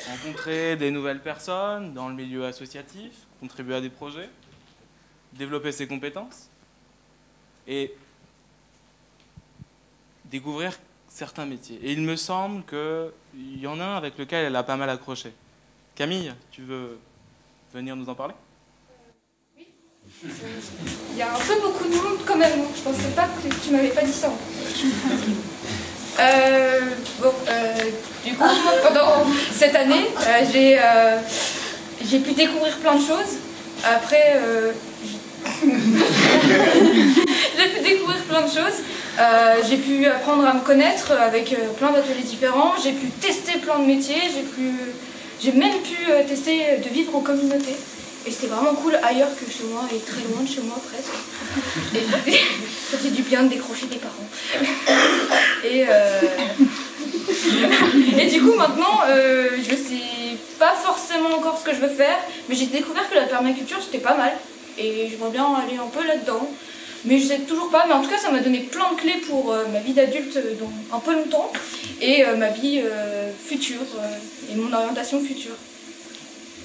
rencontrer des nouvelles personnes dans le milieu associatif, contribuer à des projets, développer ses compétences et découvrir certains métiers. Et il me semble qu'il y en a un avec lequel elle a pas mal accroché. Camille, tu veux venir nous en parler ? Il y a un peu beaucoup de monde quand même, je pensais pas que tu m'avais pas dit ça. Du coup, pendant cette année, j'ai pu découvrir plein de choses. Après, j'ai pu découvrir plein de choses. J'ai pu apprendre à me connaître avec plein d'ateliers différents. J'ai pu tester plein de métiers. J'ai même pu tester de vivre en communauté. Et c'était vraiment cool ailleurs que chez moi et très loin de chez moi presque. Et ça fait du bien de décrocher des parents. Et du coup maintenant, je sais pas forcément encore ce que je veux faire, mais j'ai découvert que la permaculture c'était pas mal. Et j'aimerais bien aller un peu là-dedans. Mais je sais toujours pas, mais en tout cas ça m'a donné plein de clés pour ma vie d'adulte dans un peu longtemps. Et ma vie future et mon orientation future.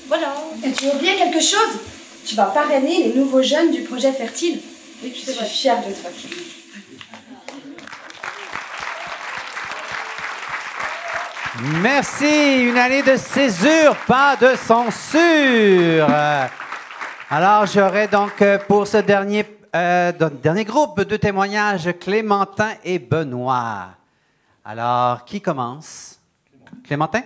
Voilà. Et tu as oublié quelque chose? Tu vas parrainer les nouveaux jeunes du projet Fertile. Oui, je suis fière de toi. Merci. Une année de césure, pas de censure. Alors, j'aurai donc pour ce dernier groupe de témoignages Clémentin et Benoît. Alors, qui commence? Clémentin?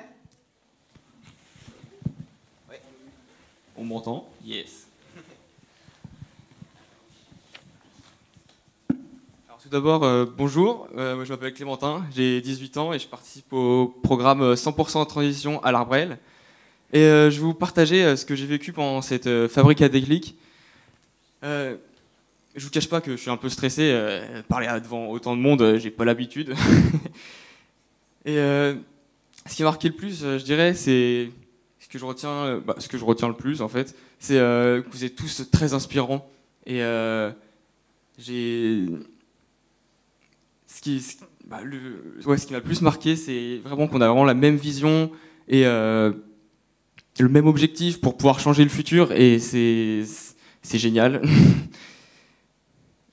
On m'entend? Yes. Alors tout d'abord, bonjour, moi je m'appelle Clémentin, j'ai 18 ans et je participe au programme 100% transition à l'Arbrel. Et je vais vous partager ce que j'ai vécu pendant cette fabrique à déclic. Je vous cache pas que je suis un peu stressé, parler devant autant de monde, j'ai pas l'habitude. Et ce qui m'a marqué le plus, je dirais, c'est... Ce que je retiens le plus, en fait, c'est que vous êtes tous très inspirants. Et ce qui m'a le plus marqué, c'est vraiment qu'on a vraiment la même vision et le même objectif pour pouvoir changer le futur. Et c'est génial.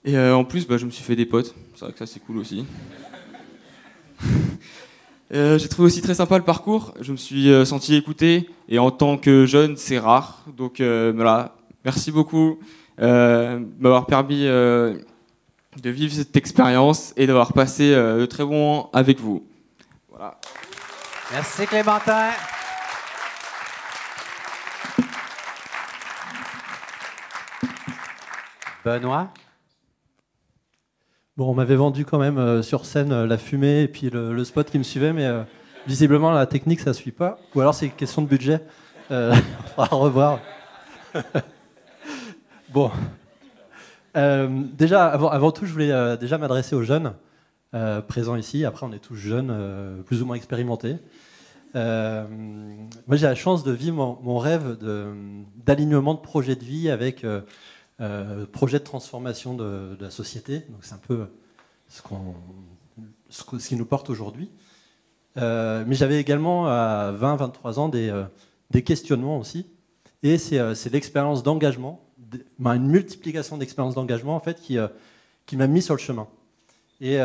Et en plus, je me suis fait des potes. C'est vrai que ça, c'est cool aussi. J'ai trouvé aussi très sympa le parcours, je me suis senti écouté et en tant que jeune c'est rare, donc voilà, merci beaucoup de m'avoir permis de vivre cette expérience et d'avoir passé de très bons moments avec vous. Voilà. Merci Clémentin. Benoît? Bon, on m'avait vendu quand même sur scène la fumée et puis le spot qui me suivait, mais visiblement la technique ça suit pas. Ou alors c'est une question de budget. On va revoir. Bon. Déjà, avant tout, je voulais déjà m'adresser aux jeunes présents ici. Après, on est tous jeunes, plus ou moins expérimentés. Moi, j'ai la chance de vivre mon rêve d'alignement de projet de vie avec projet de transformation de la société. Donc c'est un peu ce qui nous porte aujourd'hui. Mais j'avais également à 20-23 ans des questionnements aussi. Et c'est l'expérience d'engagement une multiplication d'expériences d'engagement en fait, qui m'a mis sur le chemin. Et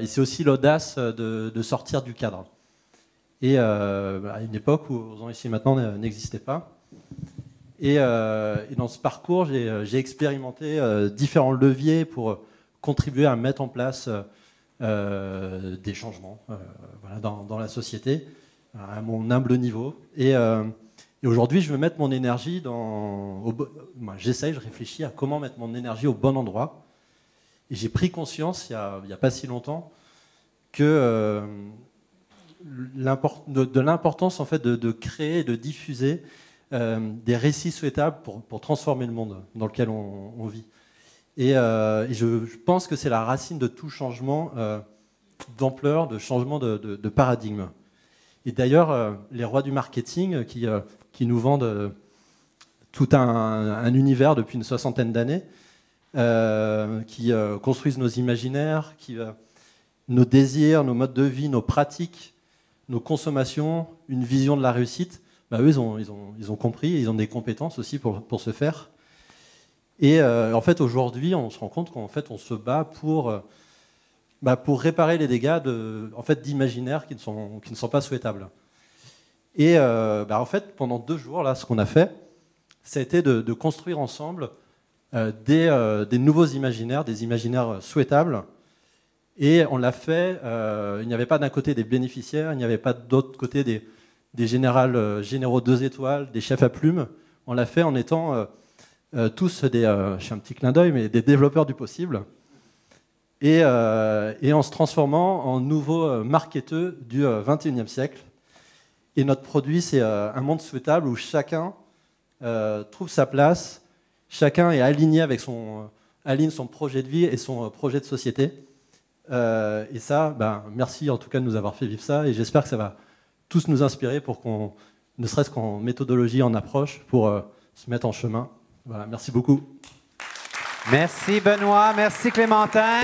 c'est aussi l'audace de sortir du cadre. Et à une époque où Osons ici maintenant n'existait pas. Et dans ce parcours, j'ai expérimenté différents leviers pour contribuer à mettre en place des changements voilà, dans la société, à mon humble niveau. Et aujourd'hui, je veux mettre mon énergie j'essaye, je réfléchis à comment mettre mon énergie au bon endroit. Et j'ai pris conscience, il n'y a pas si longtemps, que de l'importance en fait, de créer et de diffuser des récits souhaitables pour transformer le monde dans lequel on vit. Et je pense que c'est la racine de tout changement d'ampleur, de changement de paradigme. Et d'ailleurs, les rois du marketing qui nous vendent tout un univers depuis une soixantaine d'années, qui construisent nos imaginaires, nos désirs, nos modes de vie, nos pratiques, nos consommations, une vision de la réussite, eux, ils ont compris, et ils ont des compétences aussi pour ce faire. Et en fait, aujourd'hui, on se rend compte qu'en fait, on se bat pour réparer les dégâts d'imaginaires qui ne sont pas souhaitables. Et en fait, pendant 2 jours, là, ce qu'on a fait, ça a été de construire ensemble des nouveaux imaginaires, des imaginaires souhaitables. Et on l'a fait, il n'y avait pas d'un côté des bénéficiaires, il n'y avait pas de l'autre côté des généraux 2 étoiles, des chefs à plumes. On l'a fait en étant tous je fais un petit clin d'œil, mais des développeurs du possible. Et en se transformant en nouveaux marketeurs du XXIe siècle. Et notre produit, c'est un monde souhaitable où chacun trouve sa place, chacun est aligné avec aligne son projet de vie et son projet de société. Et ça, merci en tout cas de nous avoir fait vivre ça, et j'espère que ça va tous nous inspirer pour qu'on, ne serait-ce qu'en méthodologie, en approche, pour se mettre en chemin. Voilà, merci beaucoup. Merci Benoît, merci Clémentin.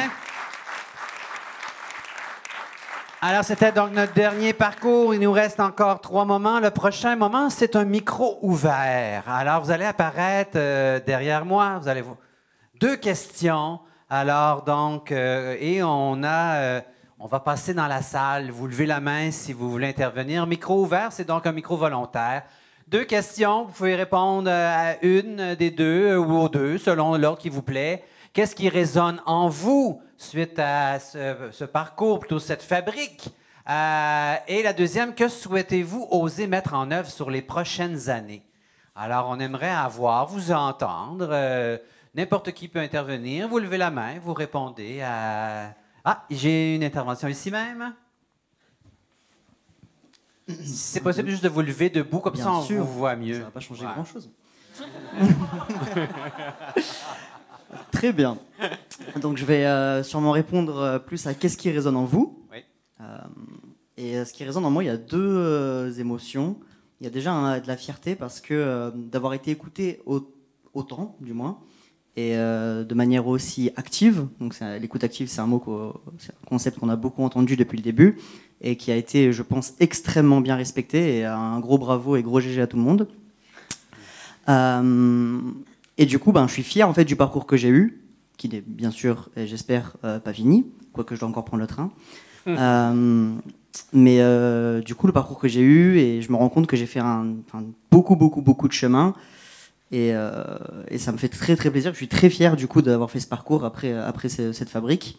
Alors, c'était donc notre dernier parcours. Il nous reste encore 3 moments. Le prochain moment, c'est un micro ouvert. Alors, vous allez apparaître derrière moi. Vous allez voir 2 questions. Alors, donc, et on va passer dans la salle. Vous levez la main si vous voulez intervenir. Micro ouvert, c'est donc un micro volontaire. 2 questions. Vous pouvez répondre à une des 2 ou aux 2, selon l'ordre qui vous plaît. Qu'est-ce qui résonne en vous suite à ce parcours, plutôt cette fabrique? Et la deuxième, que souhaitez-vous oser mettre en œuvre sur les prochaines années? Alors, on aimerait vous entendre. N'importe qui peut intervenir. Vous levez la main, vous répondez à... Ah, j'ai une intervention ici même. Si c'est possible juste de vous lever debout, comme ça on vous voit mieux. Ça ne va pas changer grand-chose. Très bien. Donc je vais sûrement répondre plus à qu'est-ce qui résonne en vous. Oui. Et ce qui résonne en moi, il y a 2 émotions. Il y a déjà de la fierté parce que d'avoir été écouté autant, du moins, et de manière aussi active. Donc l'écoute active, c'est un concept qu'on a beaucoup entendu depuis le début et qui a été, je pense, extrêmement bien respecté. Et un gros bravo et gros GG à tout le monde. Et du coup, je suis fier en fait du parcours que j'ai eu, qui n'est bien sûr, j'espère, pas fini, quoique je dois encore prendre le train. Mais du coup, le parcours que j'ai eu, et je me rends compte que j'ai fait beaucoup de chemin. Et ça me fait très très plaisir. Je suis très fier du coup d'avoir fait ce parcours après cette fabrique.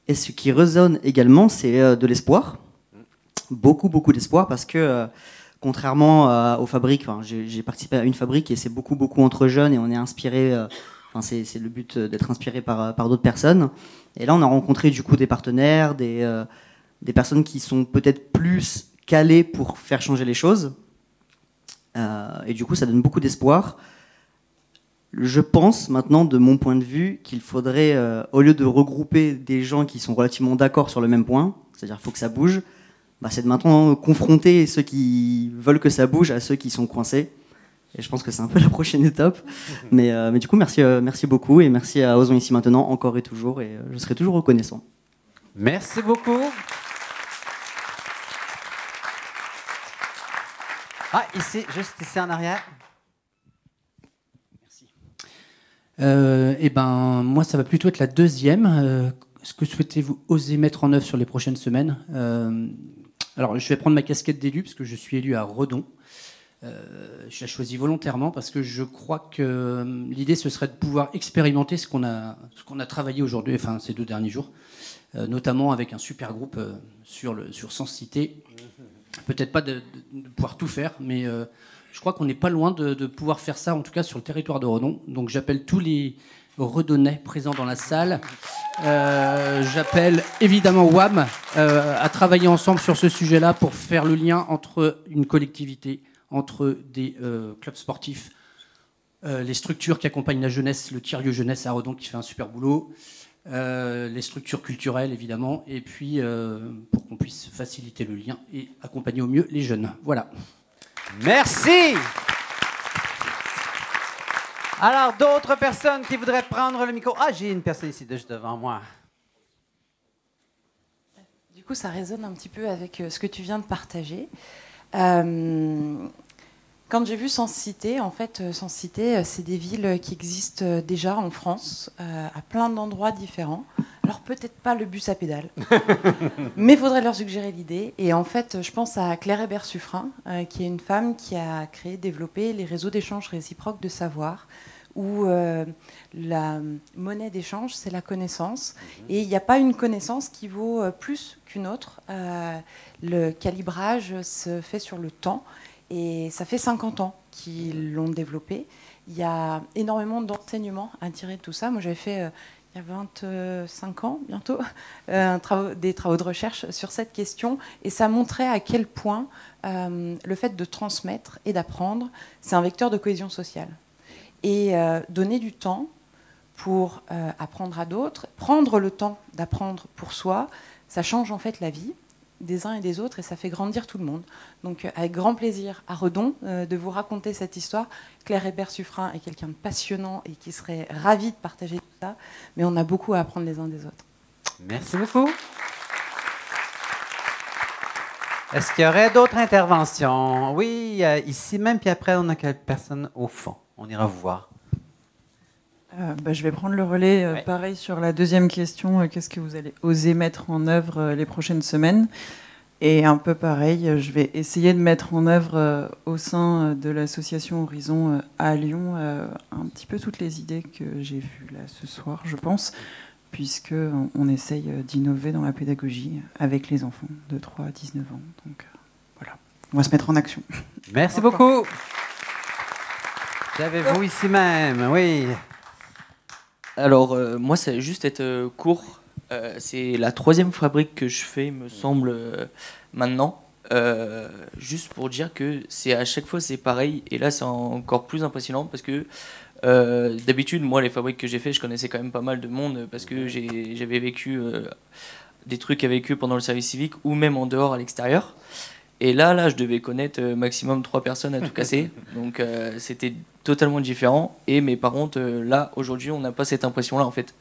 Et ce qui résonne également, c'est de l'espoir. Beaucoup d'espoir parce que contrairement aux fabriques, j'ai participé à une fabrique et c'est beaucoup entre jeunes et on est inspiré. C'est le but d'être inspiré par d'autres personnes. Et là, on a rencontré du coup des partenaires, des personnes qui sont peut-être plus calées pour faire changer les choses. Et du coup, ça donne beaucoup d'espoir. Je pense maintenant, de mon point de vue, qu'il faudrait, au lieu de regrouper des gens qui sont relativement d'accord sur le même point, c'est-à-dire qu'il faut que ça bouge, c'est de maintenant confronter ceux qui veulent que ça bouge à ceux qui sont coincés. Et je pense que c'est un peu la prochaine étape. Mais du coup, merci beaucoup et merci à Osons ici maintenant, encore et toujours, et je serai toujours reconnaissant. Merci beaucoup. Ah, ici, juste ici en arrière. Moi, ça va plutôt être la deuxième. Ce que souhaitez-vous oser mettre en œuvre sur les prochaines semaines? Alors, je vais prendre ma casquette d'élu, parce que je suis élu à Redon. Je l'ai choisi volontairement parce que je crois que l'idée, ce serait de pouvoir expérimenter ce qu'on a travaillé aujourd'hui, enfin ces 2 derniers jours, notamment avec un super groupe sur Sens Cité. Peut-être pas de pouvoir tout faire, mais je crois qu'on n'est pas loin de pouvoir faire ça, en tout cas sur le territoire de Redon. Donc j'appelle tous les Redonnais présents dans la salle. J'appelle évidemment WAM à travailler ensemble sur ce sujet-là pour faire le lien entre une collectivité, entre des clubs sportifs, les structures qui accompagnent la jeunesse, le tiers-lieu jeunesse à Redon qui fait un super boulot, les structures culturelles évidemment, et puis pour qu'on puisse faciliter le lien et accompagner au mieux les jeunes. Voilà. Merci. Alors, d'autres personnes qui voudraient prendre le micro? Ah, j'ai une personne ici juste devant moi. Du coup, ça résonne un petit peu avec ce que tu viens de partager. Quand j'ai vu Sens Cité, en fait, Sens Cité, c'est des villes qui existent déjà en France, à plein d'endroits différents. Alors peut-être pas le bus à pédales, mais il faudrait leur suggérer l'idée. Et en fait, je pense à Claire Hébert-Suffren, qui est une femme qui a créé, développé les réseaux d'échange réciproques de savoir, où la monnaie d'échange, c'est la connaissance. Et il n'y a pas une connaissance qui vaut plus qu'une autre. Le calibrage se fait sur le temps. Et ça fait 50 ans qu'ils l'ont développé. Il y a énormément d'enseignements à tirer de tout ça. Moi, j'avais fait, il y a 25 ans bientôt, des travaux de recherche sur cette question. Et ça montrait à quel point le fait de transmettre et d'apprendre, c'est un vecteur de cohésion sociale. Et donner du temps pour apprendre à d'autres, prendre le temps d'apprendre pour soi, ça change en fait la vie des uns et des autres et ça fait grandir tout le monde. Donc avec grand plaisir à Redon de vous raconter cette histoire. Claire Hébert-Suffren est quelqu'un de passionnant et qui serait ravi de partager tout ça, mais on a beaucoup à apprendre les uns des autres. Merci beaucoup. Est-ce qu'il y aurait d'autres interventions? Oui, ici même, puis après on a quelques personnes au fond. On ira vous voir. Je vais prendre le relais, pareil sur la deuxième question, qu'est-ce que vous allez oser mettre en œuvre les prochaines semaines? Et un peu pareil, je vais essayer de mettre en œuvre au sein de l'association Horizon à Lyon un petit peu toutes les idées que j'ai vues là ce soir, je pense, puisqu'on essaye d'innover dans la pédagogie avec les enfants de 3 à 19 ans. Donc voilà, on va se mettre en action. Merci beaucoup. J'avais-vous ici même, oui. Alors, moi, ça va juste être court. C'est la 3e fabrique que je fais, me semble, maintenant. Juste pour dire que c'est à chaque fois, c'est pareil. Et là, c'est encore plus impressionnant parce que d'habitude, moi, les fabriques que j'ai fait, je connaissais quand même pas mal de monde parce que j'avais vécu des trucs avec eux pendant le service civique ou même en dehors, à l'extérieur. Et là, je devais connaître maximum 3 personnes à tout casser. Donc, c'était totalement différent. Mais par contre, là, aujourd'hui, on n'a pas cette impression-là, en fait.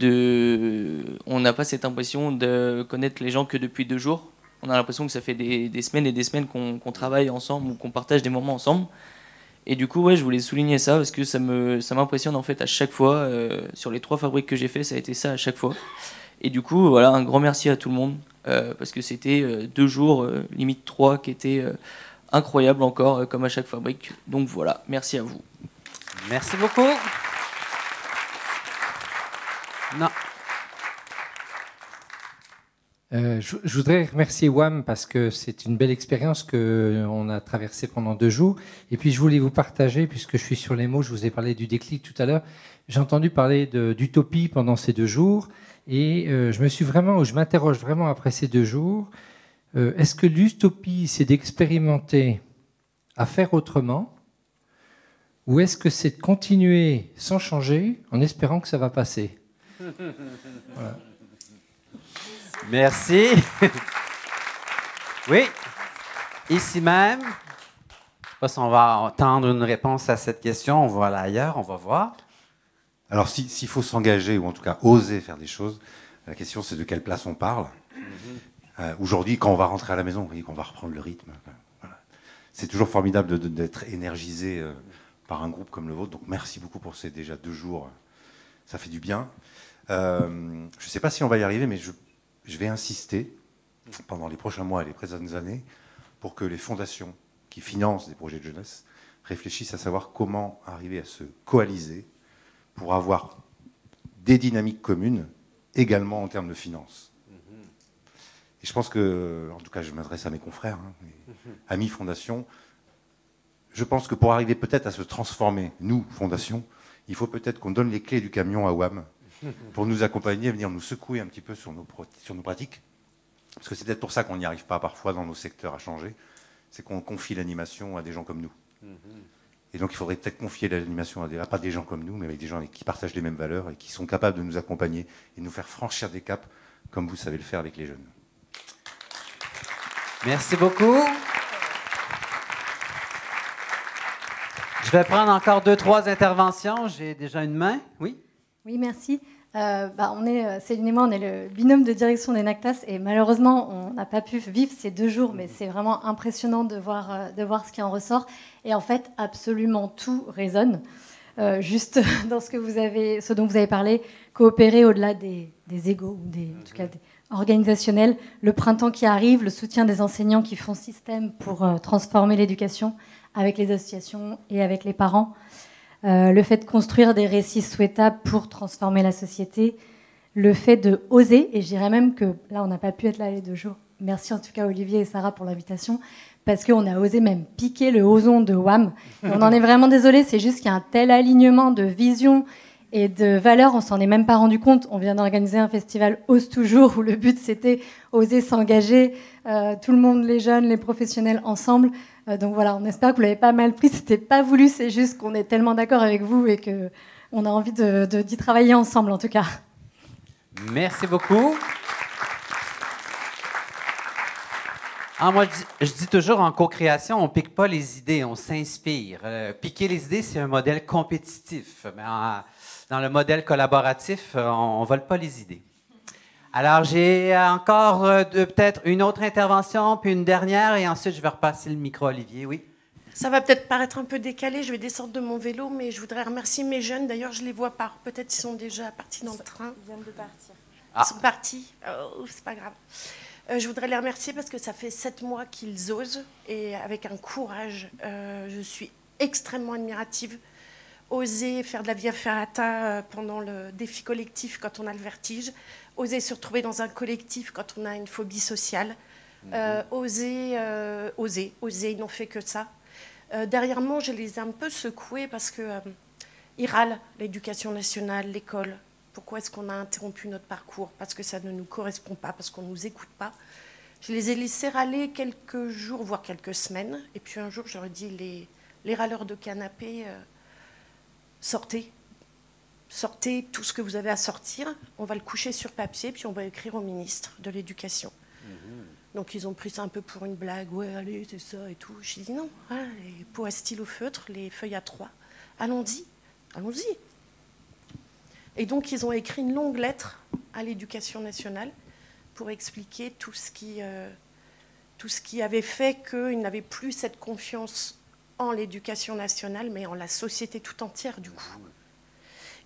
On n'a pas cette impression de connaître les gens que depuis 2 jours. On a l'impression que ça fait des semaines et des semaines qu'on travaille ensemble ou qu'on partage des moments ensemble. Et du coup, ouais, je voulais souligner ça parce que ça m'impressionne, en fait, à chaque fois. Sur les 3 fabriques que j'ai fait, ça a été ça à chaque fois. Et du coup, voilà, un grand merci à tout le monde. Parce que c'était 2 jours, limite 3, qui étaient incroyables encore, comme à chaque fabrique. Donc voilà, merci à vous. Merci beaucoup. Non. Je voudrais remercier WAM parce que c'est une belle expérience qu'on a traversée pendant 2 jours. Et puis je voulais vous partager, puisque je suis sur les mots, je vous ai parlé du déclic tout à l'heure. J'ai entendu parler d'utopie pendant ces 2 jours. Et je m'interroge vraiment après ces 2 jours. Est-ce que l'utopie, c'est d'expérimenter à faire autrement, ou est-ce que c'est de continuer sans changer en espérant que ça va passer? Voilà. Merci. Oui, ici même. Je ne sais pas si on va entendre une réponse à cette question. On va aller ailleurs, on va voir. Alors, s'il faut s'engager, ou en tout cas oser faire des choses, la question c'est de quelle place on parle. Aujourd'hui, quand on va rentrer à la maison, vous voyez qu'on va reprendre le rythme. Voilà. C'est toujours formidable d'être énergisé par un groupe comme le vôtre. Donc merci beaucoup pour ces déjà 2 jours. Ça fait du bien. Je ne sais pas si on va y arriver, mais je vais insister pendant les prochains mois et les prochaines années pour que les fondations qui financent des projets de jeunesse réfléchissent à savoir comment arriver à se coaliser pour avoir des dynamiques communes également en termes de finances. Et je pense que, en tout cas je m'adresse à mes confrères, mes amis fondations, je pense que pour arriver peut-être à se transformer, nous, fondation, il faut peut-être qu'on donne les clés du camion à WAM pour nous accompagner, venir nous secouer un petit peu sur nos pratiques. Parce que c'est peut-être pour ça qu'on n'y arrive pas parfois dans nos secteurs à changer, c'est qu'on confie l'animation à des gens comme nous. Et donc il faudrait peut-être confier l'animation à pas des gens comme nous, mais avec des gens qui partagent les mêmes valeurs et qui sont capables de nous accompagner et de nous faire franchir des caps comme vous savez le faire avec les jeunes. Merci beaucoup. Je vais prendre encore 2-3 interventions. J'ai déjà une main. Oui? Oui, merci. Céline et moi, on est le binôme de direction des NACTAS et malheureusement, on n'a pas pu vivre ces 2 jours, mais c'est vraiment impressionnant de voir ce qui en ressort. Et en fait, absolument tout résonne. Juste dans ce dont vous avez parlé, coopérer au-delà des égos, ou en tout cas organisationnels, le printemps qui arrive, le soutien des enseignants qui font système pour transformer l'éducation avec les associations et avec les parents. Le fait de construire des récits souhaitables pour transformer la société, le fait de oser, et je dirais même que là, on n'a pas pu être là les 2 jours. Merci en tout cas Olivier et Sarah pour l'invitation, parce qu'on a osé même piquer le ozon de WAM. Et on en est vraiment désolé, c'est juste qu'il y a un tel alignement de vision et de valeurs, on s'en est même pas rendu compte. On vient d'organiser un festival Ose Toujours, où le but c'était oser s'engager, tout le monde, les jeunes, les professionnels ensemble. Donc voilà, on espère que vous l'avez pas mal pris. C'était pas voulu, c'est juste qu'on est tellement d'accord avec vous et qu'on a envie d'y travailler ensemble, en tout cas. Merci beaucoup. Moi, je dis toujours, en co-création, on ne pique pas les idées, on s'inspire. Piquer les idées, c'est un modèle compétitif. Mais dans le modèle collaboratif, on ne vole pas les idées. Alors, j'ai encore peut-être une autre intervention, puis une dernière, et ensuite, je vais repasser le micro à Olivier. Oui? Ça va peut-être paraître un peu décalé, je vais descendre de mon vélo, mais je voudrais remercier mes jeunes. D'ailleurs, je les vois pas. Peut-être qu'ils sont déjà partis dans le train. Ils viennent de partir. Ils sont partis. Oh, c'est pas grave. Je voudrais les remercier parce que ça fait 7 mois qu'ils osent, et avec un courage. Je suis extrêmement admirative. Oser faire de la via ferrata pendant le défi collectif quand on a le vertige. Oser se retrouver dans un collectif quand on a une phobie sociale. Oser, ils n'ont fait que ça. Dernièrement, je les ai un peu secoués parce qu'ils râlent, l'éducation nationale, l'école. Pourquoi est-ce qu'on a interrompu notre parcours? Parce que ça ne nous correspond pas, parce qu'on ne nous écoute pas. Je les ai laissés râler quelques jours, voire quelques semaines. Et puis un jour, je leur ai dit, les râleurs de canapé, sortez. Sortez tout ce que vous avez à sortir, on va le coucher sur papier, puis on va écrire au ministre de l'Éducation. Donc ils ont pris ça un peu pour une blague, ouais, allez, c'est ça et tout. J'ai dit non, hein, les pots à stylo feutre, les feuilles A3, allons-y, allons-y. Et donc ils ont écrit une longue lettre à l'Éducation nationale pour expliquer tout ce qui avait fait qu'ils n'avaient plus cette confiance en l'Éducation nationale, mais en la société tout entière du coup.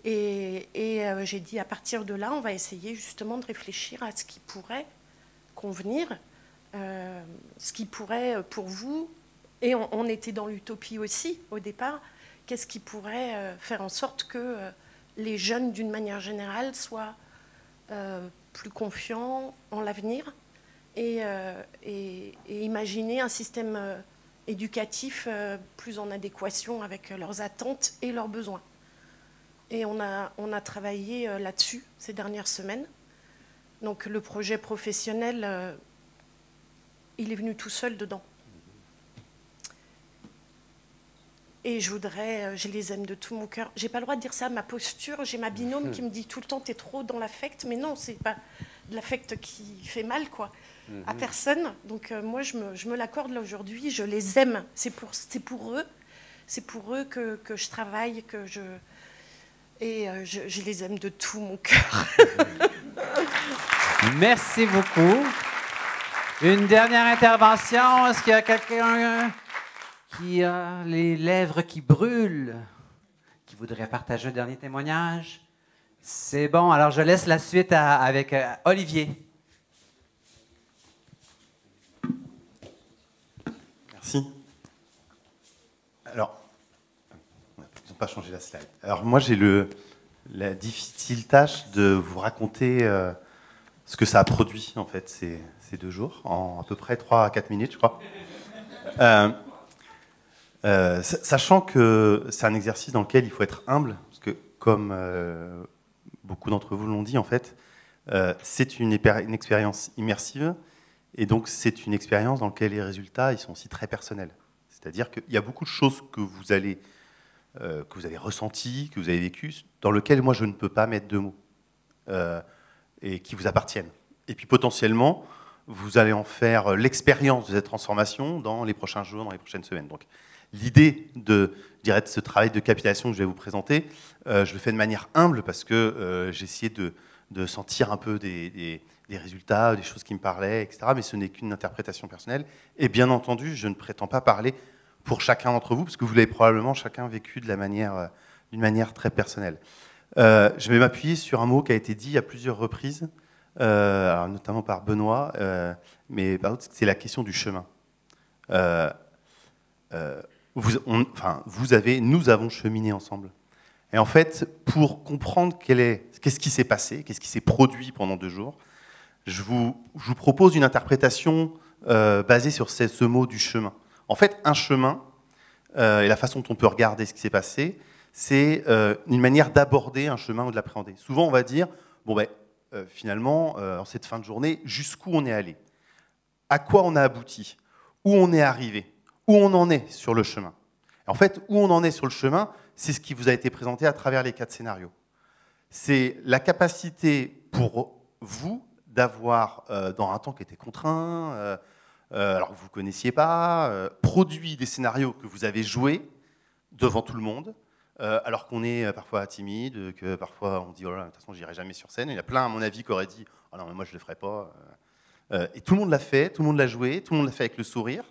Et j'ai dit, à partir de là, on va essayer justement de réfléchir à ce qui pourrait convenir, ce qui pourrait, pour vous, et on était dans l'utopie aussi, au départ, qu'est-ce qui pourrait faire en sorte que les jeunes, d'une manière générale, soient plus confiants en l'avenir et imaginer un système éducatif plus en adéquation avec leurs attentes et leurs besoins. Et on a travaillé là-dessus ces dernières semaines. Donc le projet professionnel, il est venu tout seul dedans. Et je les aime de tout mon cœur. J'ai pas le droit de dire ça, ma posture, j'ai ma binôme qui me dit tout le temps, t'es trop dans l'affect. Mais non, c'est pas de l'affect qui fait mal, quoi, à personne. Donc moi, je me l'accorde là aujourd'hui, je les aime. C'est pour eux que je travaille, que je... Et je les aime de tout mon cœur. Merci beaucoup. Une dernière intervention. Est-ce qu'il y a quelqu'un qui a les lèvres qui brûlent, qui voudrait partager un dernier témoignage? C'est bon, alors je laisse la suite avec Olivier. Merci. Alors, ils n'ont pas changé la slide. Alors moi, j'ai la difficile tâche de vous raconter ce que ça a produit, en fait, ces 2 jours, en à peu près 3 à 4 minutes, je crois. Sachant que c'est un exercice dans lequel il faut être humble, parce que comme beaucoup d'entre vous l'ont dit, en fait, c'est une expérience immersive, et donc c'est une expérience dans laquelle les résultats ils sont aussi très personnels. C'est-à-dire qu'il y a beaucoup de choses que vous avez ressenties, que vous avez vécues, dans lesquelles moi je ne peux pas mettre de mots, et qui vous appartiennent. Et puis potentiellement, vous allez en faire l'expérience de cette transformation dans les prochains jours, dans les prochaines semaines. Donc, l'idée de ce travail de capitalisation que je vais vous présenter, je le fais de manière humble parce que j'ai essayé de sentir un peu des résultats, des choses qui me parlaient, etc. Mais ce n'est qu'une interprétation personnelle. Et bien entendu, je ne prétends pas parler pour chacun d'entre vous, parce que vous l'avez probablement chacun vécu d'une manière très personnelle. Je vais m'appuyer sur un mot qui a été dit à plusieurs reprises, alors notamment par Benoît, mais par contre, c'est la question du chemin. Nous avons cheminé ensemble. Et en fait, pour comprendre qu'est-ce qui s'est passé, qu'est-ce qui s'est produit pendant 2 jours, je vous propose une interprétation basée sur ce mot du chemin. En fait, un chemin, et la façon dont on peut regarder ce qui s'est passé, c'est une manière d'aborder un chemin ou de l'appréhender. Souvent, on va dire, finalement, en cette fin de journée, jusqu'où on est allé, à quoi on a abouti, où on est arrivé, où on en est sur le chemin. En fait, où on en est sur le chemin, c'est ce qui vous a été présenté à travers les 4 scénarios. C'est la capacité pour vous d'avoir, dans un temps qui était contraint, alors que vous ne connaissiez pas, produit des scénarios que vous avez joués devant tout le monde, alors qu'on est parfois timide, que parfois on dit oh là, de toute façon j'irai jamais sur scène. Il y a plein à mon avis qui auraient dit oh non mais moi je le ferai pas. Et tout le monde l'a fait, tout le monde l'a joué, tout le monde l'a fait avec le sourire.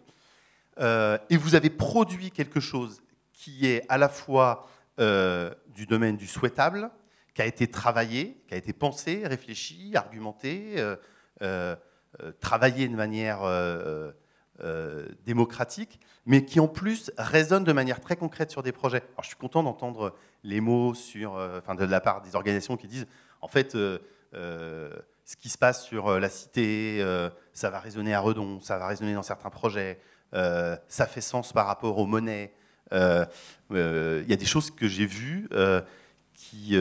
Et vous avez produit quelque chose qui est à la fois du domaine du souhaitable, qui a été travaillé, qui a été pensé, réfléchi, argumenté, travaillé de manière démocratique, mais qui en plus résonne de manière très concrète sur des projets. Alors, je suis content d'entendre les mots de la part des organisations qui disent en fait ce qui se passe sur la cité, ça va résonner à Redon, ça va résonner dans certains projets, ça fait sens par rapport aux monnaies. Il y a des choses que j'ai vues qui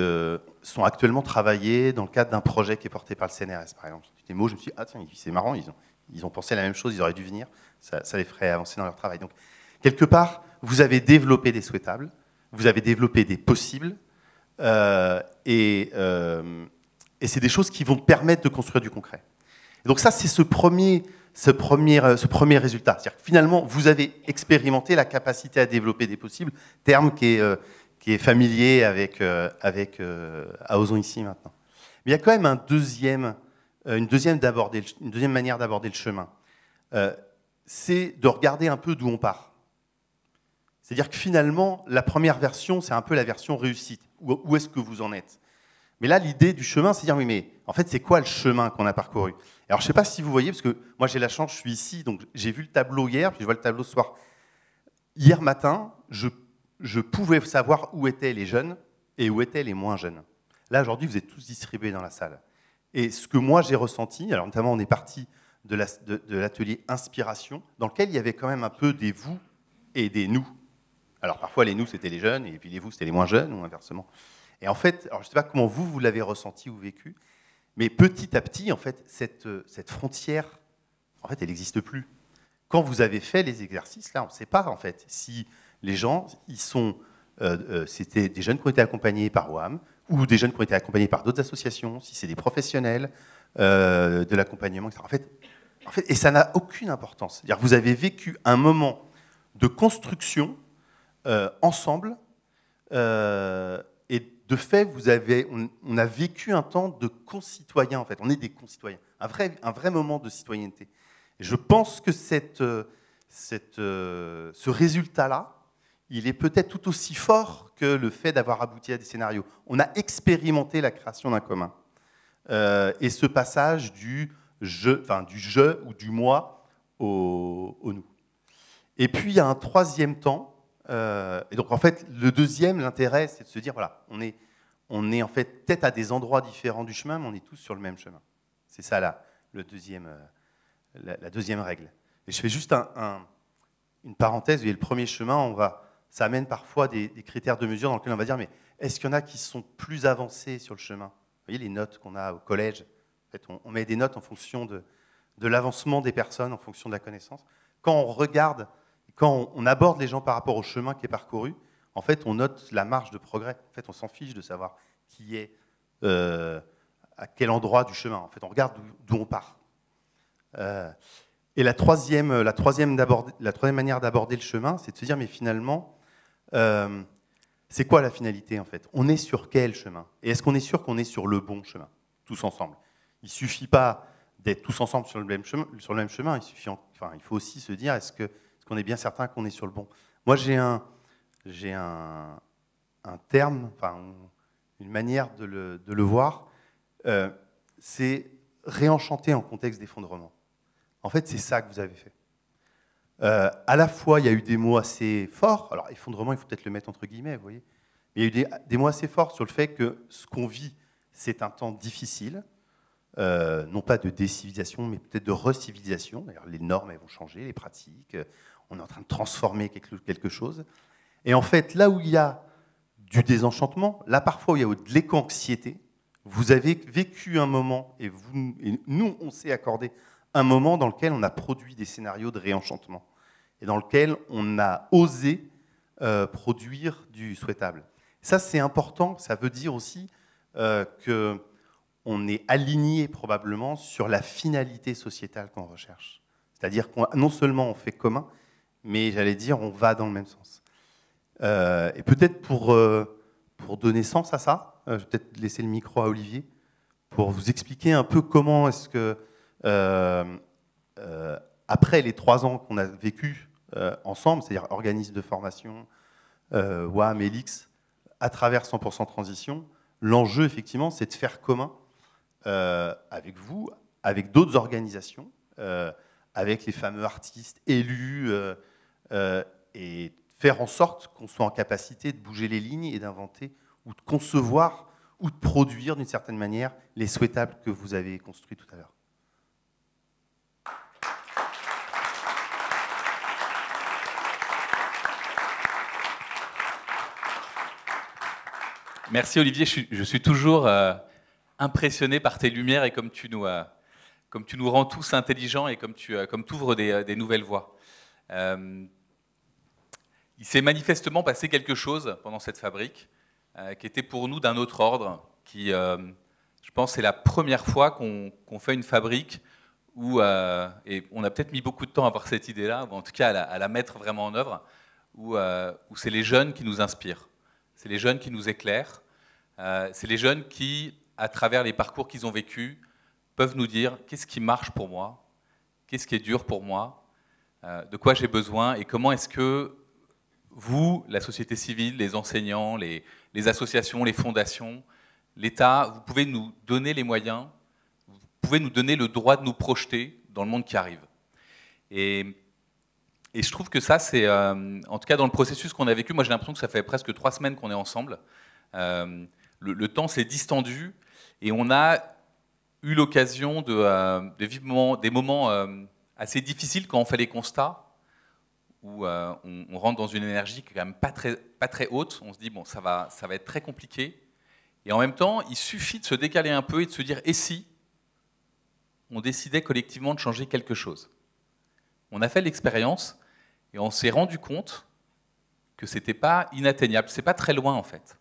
sont actuellement travaillées dans le cadre d'un projet qui est porté par le CNRS, par exemple. Des mots, je me suis dit, ah tiens, c'est marrant, ils ont pensé à la même chose, ils auraient dû venir, ça les ferait avancer dans leur travail. Donc, quelque part, vous avez développé des souhaitables, vous avez développé des possibles, et c'est des choses qui vont permettre de construire du concret. Et donc ça, c'est ce premier résultat. C'est-à-dire que finalement, vous avez expérimenté la capacité à développer des possibles, terme qui est familier avec à Osons ici maintenant. Mais il y a quand même une deuxième manière d'aborder le chemin. C'est de regarder un peu d'où on part. C'est-à-dire que finalement, la première version, c'est un peu la version réussite. Où est-ce que vous en êtes? Mais là, l'idée du chemin, c'est de dire, oui, mais en fait, c'est quoi le chemin qu'on a parcouru? Alors, je ne sais pas si vous voyez, parce que moi, j'ai la chance, je suis ici, donc j'ai vu le tableau hier, puis je vois le tableau ce soir. Hier matin, je pouvais savoir où étaient les jeunes et où étaient les moins jeunes. Là, aujourd'hui, vous êtes tous distribués dans la salle. Et ce que moi, j'ai ressenti, alors notamment, on est parti de l'atelier Inspiration, dans lequel il y avait quand même un peu des vous et des nous. Alors, parfois, les nous, c'était les jeunes, et puis les vous, c'était les moins jeunes, ou inversement. Et en fait, alors je ne sais pas comment vous l'avez ressenti ou vécu, mais petit à petit, en fait, cette frontière, en fait, elle n'existe plus. Quand vous avez fait les exercices, là, on ne sait pas, en fait, si les gens, c'était des jeunes qui ont été accompagnés par WAM, ou des jeunes qui ont été accompagnés par d'autres associations, si c'est des professionnels de l'accompagnement, etc. En fait, et ça n'a aucune importance. C'est-à-dire que vous avez vécu un moment de construction ensemble, et de fait, on a vécu un temps de concitoyens, en fait. On est des concitoyens. Un vrai moment de citoyenneté. Et je pense que cette ce résultat-là, il est peut-être tout aussi fort que le fait d'avoir abouti à des scénarios. On a expérimenté la création d'un commun. Et ce passage du je ou du moi au nous. Et puis, il y a un troisième temps. Et donc, en fait, le deuxième, l'intérêt, c'est de se dire, voilà, on est en fait peut-être à des endroits différents du chemin, mais on est tous sur le même chemin. C'est ça, la deuxième règle. Et je fais juste une parenthèse. Le premier chemin, ça amène parfois des critères de mesure dans lesquels on va dire, mais est-ce qu'il y en a qui sont plus avancés sur le chemin? Vous voyez les notes qu'on a au collège. En fait, on met des notes en fonction de l'avancement des personnes, en fonction de la connaissance. Quand on regarde, quand on aborde les gens par rapport au chemin qui est parcouru, en fait, on note la marge de progrès. En fait, on s'en fiche de savoir qui est à quel endroit du chemin. En fait, on regarde d'où on part. Et la troisième manière d'aborder le chemin, c'est de se dire, mais finalement, c'est quoi la finalité en fait? On est sur quel chemin? Et est-ce qu'on est sûr qu'on est sur le bon chemin, tous ensemble? Il ne suffit pas d'être tous ensemble sur le même chemin. Il faut aussi se dire, est-ce qu'on est bien certain qu'on est sur le bon? Moi, j'ai un terme, une manière de le voir, c'est réenchanter en contexte d'effondrement. En fait, c'est ça que vous avez fait. À la fois, il y a eu des mots assez forts. Alors, effondrement, il faut peut-être le mettre entre guillemets, vous voyez. Mais il y a eu des mots assez forts sur le fait que ce qu'on vit, c'est un temps difficile. Non pas de décivilisation, mais peut-être de recivilisation. D'ailleurs, les normes, elles vont changer, les pratiques. On est en train de transformer quelque chose. Et en fait, là où il y a du désenchantement, là, parfois, où il y a de l'éco-anxiété, vous avez vécu un moment, et nous, on s'est accordé un moment dans lequel on a produit des scénarios de réenchantement et dans lequel on a osé produire du souhaitable. Ça, c'est important. Ça veut dire aussi qu'on est aligné probablement sur la finalité sociétale qu'on recherche. C'est-à-dire qu'on non seulement on fait commun, mais j'allais dire on va dans le même sens. Et peut-être pour donner sens à ça, je vais peut-être laisser le micro à Olivier pour vous expliquer un peu comment est-ce que après les 3 ans qu'on a vécu ensemble, c'est-à-dire organisme de formation, WAM, ELIX, à travers 100% Transition, l'enjeu, effectivement, c'est de faire commun avec vous, avec d'autres organisations, avec les fameux artistes élus, et faire en sorte qu'on soit en capacité de bouger les lignes et d'inventer ou de concevoir ou de produire, d'une certaine manière, les souhaitables que vous avez construits tout à l'heure. Merci Olivier, je suis toujours impressionné par tes lumières et comme tu nous rends tous intelligents et comme tu ouvres des nouvelles voies. Il s'est manifestement passé quelque chose pendant cette fabrique qui était pour nous d'un autre ordre, qui, je pense, c'est la première fois qu'on fait une fabrique où, et on a peut-être mis beaucoup de temps à avoir cette idée-là, ou en tout cas à la mettre vraiment en œuvre, où c'est les jeunes qui nous inspirent. C'est les jeunes qui nous éclairent. C'est les jeunes qui, à travers les parcours qu'ils ont vécus, peuvent nous dire qu'est-ce qui marche pour moi, qu'est-ce qui est dur pour moi, de quoi j'ai besoin et comment est-ce que vous, la société civile, les enseignants, les associations, les fondations, l'État, vous pouvez nous donner les moyens, vous pouvez nous donner le droit de nous projeter dans le monde qui arrive. Et je trouve que ça, c'est, en tout cas dans le processus qu'on a vécu, moi j'ai l'impression que ça fait presque 3 semaines qu'on est ensemble. Le temps s'est distendu et on a eu l'occasion de vivre des moments assez difficiles quand on fait les constats, où on rentre dans une énergie qui est quand même pas très haute. On se dit, bon, ça va être très compliqué. Et en même temps, il suffit de se décaler un peu et de se dire, et si on décidait collectivement de changer quelque chose? On a fait l'expérience et on s'est rendu compte que ce n'était pas inatteignable. Ce n'est pas très loin, en fait.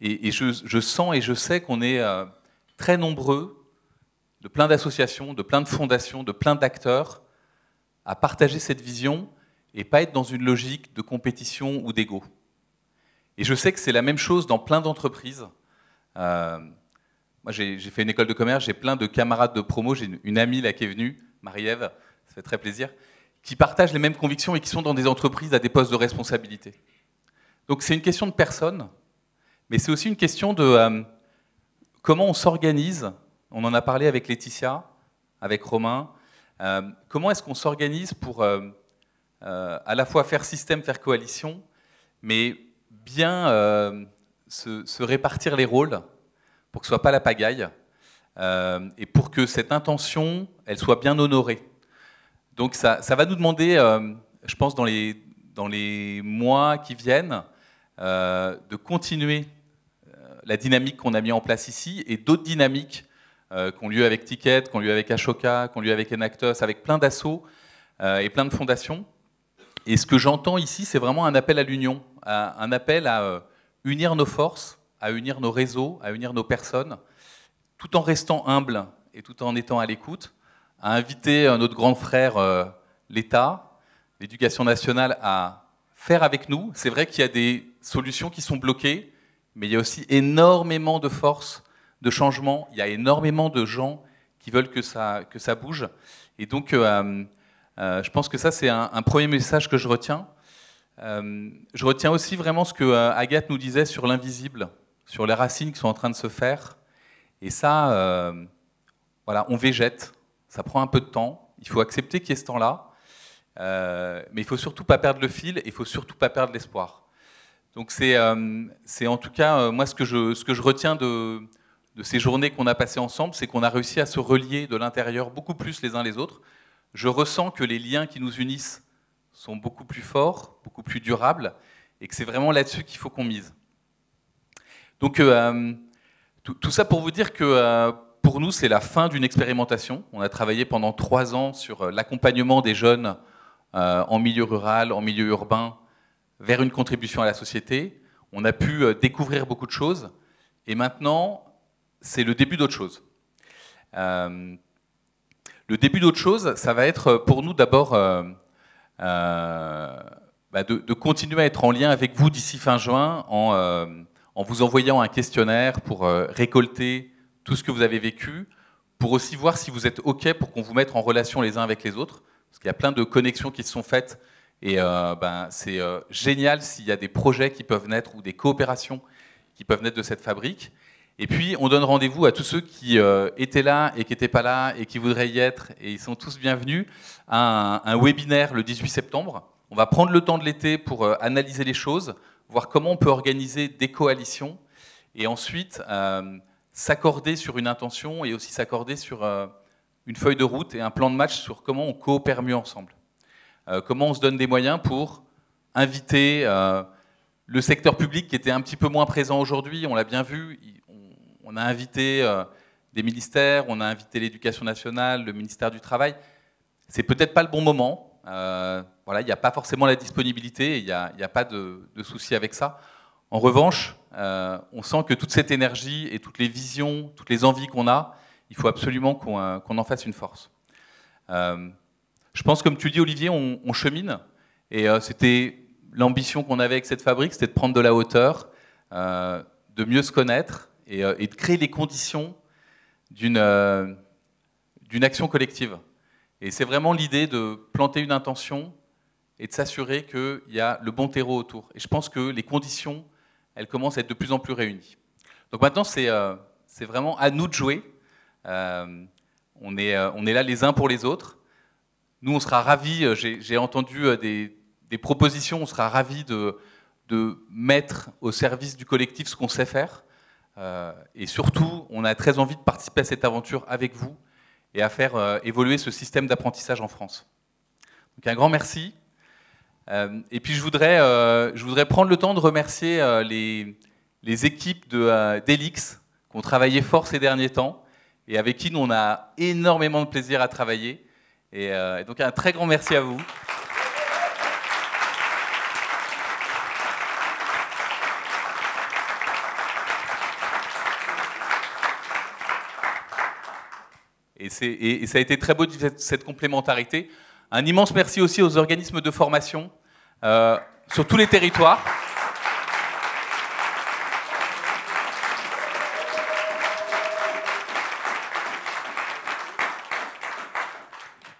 Et je sens et je sais qu'on est très nombreux, de plein d'associations, de plein de fondations, de plein d'acteurs, à partager cette vision et pas être dans une logique de compétition ou d'ego. Et je sais que c'est la même chose dans plein d'entreprises. Moi, j'ai fait une école de commerce, j'ai plein de camarades de promo, j'ai une amie là qui est venue, Marie-Ève, ça fait très plaisir, qui partagent les mêmes convictions et qui sont dans des entreprises à des postes de responsabilité. Donc c'est une question de personnes, mais c'est aussi une question de comment on s'organise. On en a parlé avec Laetitia, avec Romain. Comment est-ce qu'on s'organise pour à la fois faire système, faire coalition, mais bien se répartir les rôles pour que ce ne soit pas la pagaille et pour que cette intention, elle soit bien honorée. Donc ça va nous demander, je pense, dans les mois qui viennent, de continuer la dynamique qu'on a mis en place ici et d'autres dynamiques qui ont lieu avec Ticket, qui ont lieu avec Ashoka, qui ont lieu avec Enactus, avec plein d'assauts et plein de fondations. Et ce que j'entends ici, c'est vraiment un appel à l'union, un appel à unir nos forces, à unir nos réseaux, à unir nos personnes, tout en restant humble et tout en étant à l'écoute, à inviter notre grand frère, l'État, l'Éducation nationale, à faire avec nous. C'est vrai qu'il y a des solutions qui sont bloquées, mais il y a aussi énormément de force, de changement. Il y a énormément de gens qui veulent que ça bouge. Et donc, je pense que ça, c'est un premier message que je retiens. Je retiens aussi vraiment ce que Agathe nous disait sur l'invisible, sur les racines qui sont en train de se faire. Et ça, voilà, on végète. Ça prend un peu de temps. Il faut accepter qu'il y ait ce temps-là. Mais il ne faut surtout pas perdre le fil et il ne faut surtout pas perdre l'espoir. Donc c'est en tout cas, moi, ce que je retiens de ces journées qu'on a passées ensemble, c'est qu'on a réussi à se relier de l'intérieur beaucoup plus les uns les autres. Je ressens que les liens qui nous unissent sont beaucoup plus forts, beaucoup plus durables, et que c'est vraiment là-dessus qu'il faut qu'on mise. Donc tout ça pour vous dire que pour nous, c'est la fin d'une expérimentation. On a travaillé pendant 3 ans sur l'accompagnement des jeunes en milieu rural, en milieu urbain, vers une contribution à la société. On a pu découvrir beaucoup de choses, et maintenant, c'est le début d'autre chose. Le début d'autre chose, ça va être pour nous d'abord de continuer à être en lien avec vous d'ici fin juin en vous envoyant un questionnaire pour récolter tout ce que vous avez vécu, pour aussi voir si vous êtes OK pour qu'on vous mette en relation les uns avec les autres, parce qu'il y a plein de connexions qui se sont faites, et c'est génial s'il y a des projets qui peuvent naître ou des coopérations qui peuvent naître de cette fabrique. Et puis, on donne rendez-vous à tous ceux qui étaient là et qui n'étaient pas là et qui voudraient y être, et ils sont tous bienvenus, à un webinaire le 18 septembre. On va prendre le temps de l'été pour analyser les choses, voir comment on peut organiser des coalitions, et ensuite s'accorder sur une intention et aussi s'accorder sur une feuille de route et un plan de match sur comment on coopère mieux ensemble. Comment on se donne des moyens pour inviter le secteur public qui était un petit peu moins présent aujourd'hui, on l'a bien vu. On a invité des ministères, on a invité l'Éducation nationale, le ministère du Travail. C'est peut-être pas le bon moment. Voilà, il n'y a pas forcément la disponibilité, il n'y a pas de souci avec ça. En revanche, on sent que toute cette énergie et toutes les visions, toutes les envies qu'on a, il faut absolument qu'on en fasse une force. Je pense, comme tu dis, Olivier, on chemine. Et c'était l'ambition qu'on avait avec cette fabrique, c'était de prendre de la hauteur, de mieux se connaître, et de créer les conditions d'une action collective. Et c'est vraiment l'idée de planter une intention et de s'assurer qu'il y a le bon terreau autour. Et je pense que les conditions, elles commencent à être de plus en plus réunies. Donc maintenant, c'est vraiment à nous de jouer. On est là les uns pour les autres. Nous, on sera ravis, j'ai entendu des propositions, on sera ravis de mettre au service du collectif ce qu'on sait faire. Et surtout, on a très envie de participer à cette aventure avec vous et à faire évoluer ce système d'apprentissage en France. Donc un grand merci. Et puis je voudrais prendre le temps de remercier les équipes d'Elix qui ont travaillé fort ces derniers temps et avec qui nous on a énormément de plaisir à travailler. Et donc un très grand merci à vous. Et ça a été très beau, cette complémentarité. Un immense merci aussi aux organismes de formation sur tous les territoires.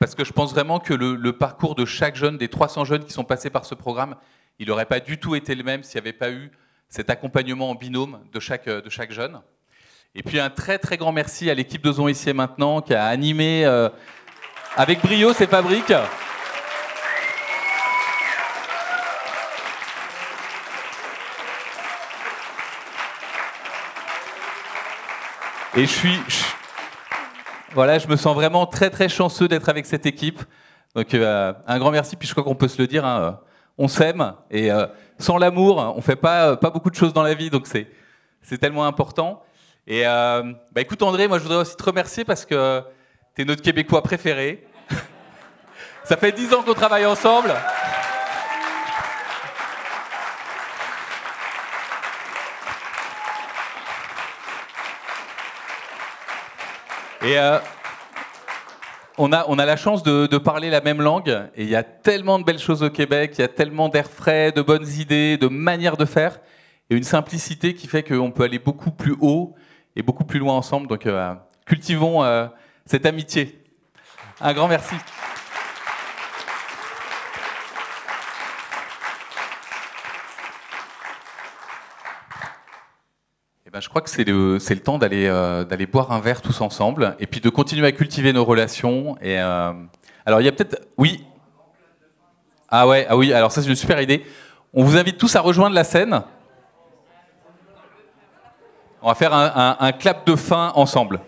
parce que je pense vraiment que le parcours de chaque jeune, des 300 jeunes qui sont passés par ce programme, il n'aurait pas du tout été le même s'il n'y avait pas eu cet accompagnement en binôme de chaque jeune. Et puis un très très grand merci à l'équipe d'Osons Ici et Maintenant qui a animé avec brio ces fabriques. Et voilà, je me sens vraiment très très chanceux d'être avec cette équipe. Donc un grand merci. Puis je crois qu'on peut se le dire, hein, on s'aime et sans l'amour, on fait pas beaucoup de choses dans la vie. Donc c'est tellement important. Et écoute André, moi je voudrais aussi te remercier parce que tu es notre Québécois préféré. Ça fait 10 ans qu'on travaille ensemble. Et on a la chance de parler la même langue, et il y a tellement de belles choses au Québec, il y a tellement d'air frais, de bonnes idées, de manières de faire, et une simplicité qui fait qu'on peut aller beaucoup plus haut et beaucoup plus loin ensemble. Donc cultivons cette amitié. Un grand merci. Je crois que c'est le temps d'aller boire un verre tous ensemble et puis de continuer à cultiver nos relations. Et alors il y a peut-être... Oui. Ah oui, alors ça c'est une super idée. On vous invite tous à rejoindre la scène. On va faire un clap de fin ensemble.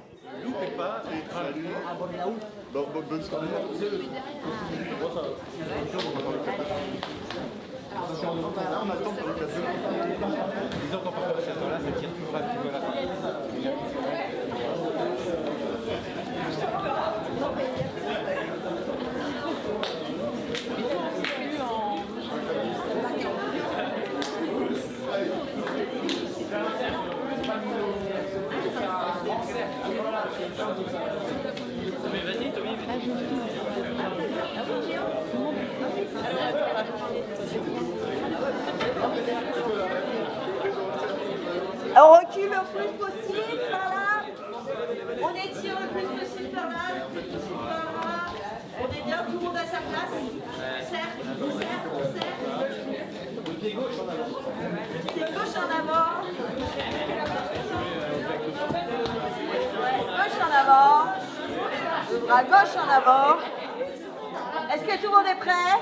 On recule le plus possible, par là. On étire le plus possible par là. On est bien, tout le monde à sa place. On serre. Pied gauche en avant. Pied gauche en avant. Gauche en avant. Bras gauche en avant. Est-ce que tout le monde est prêt ?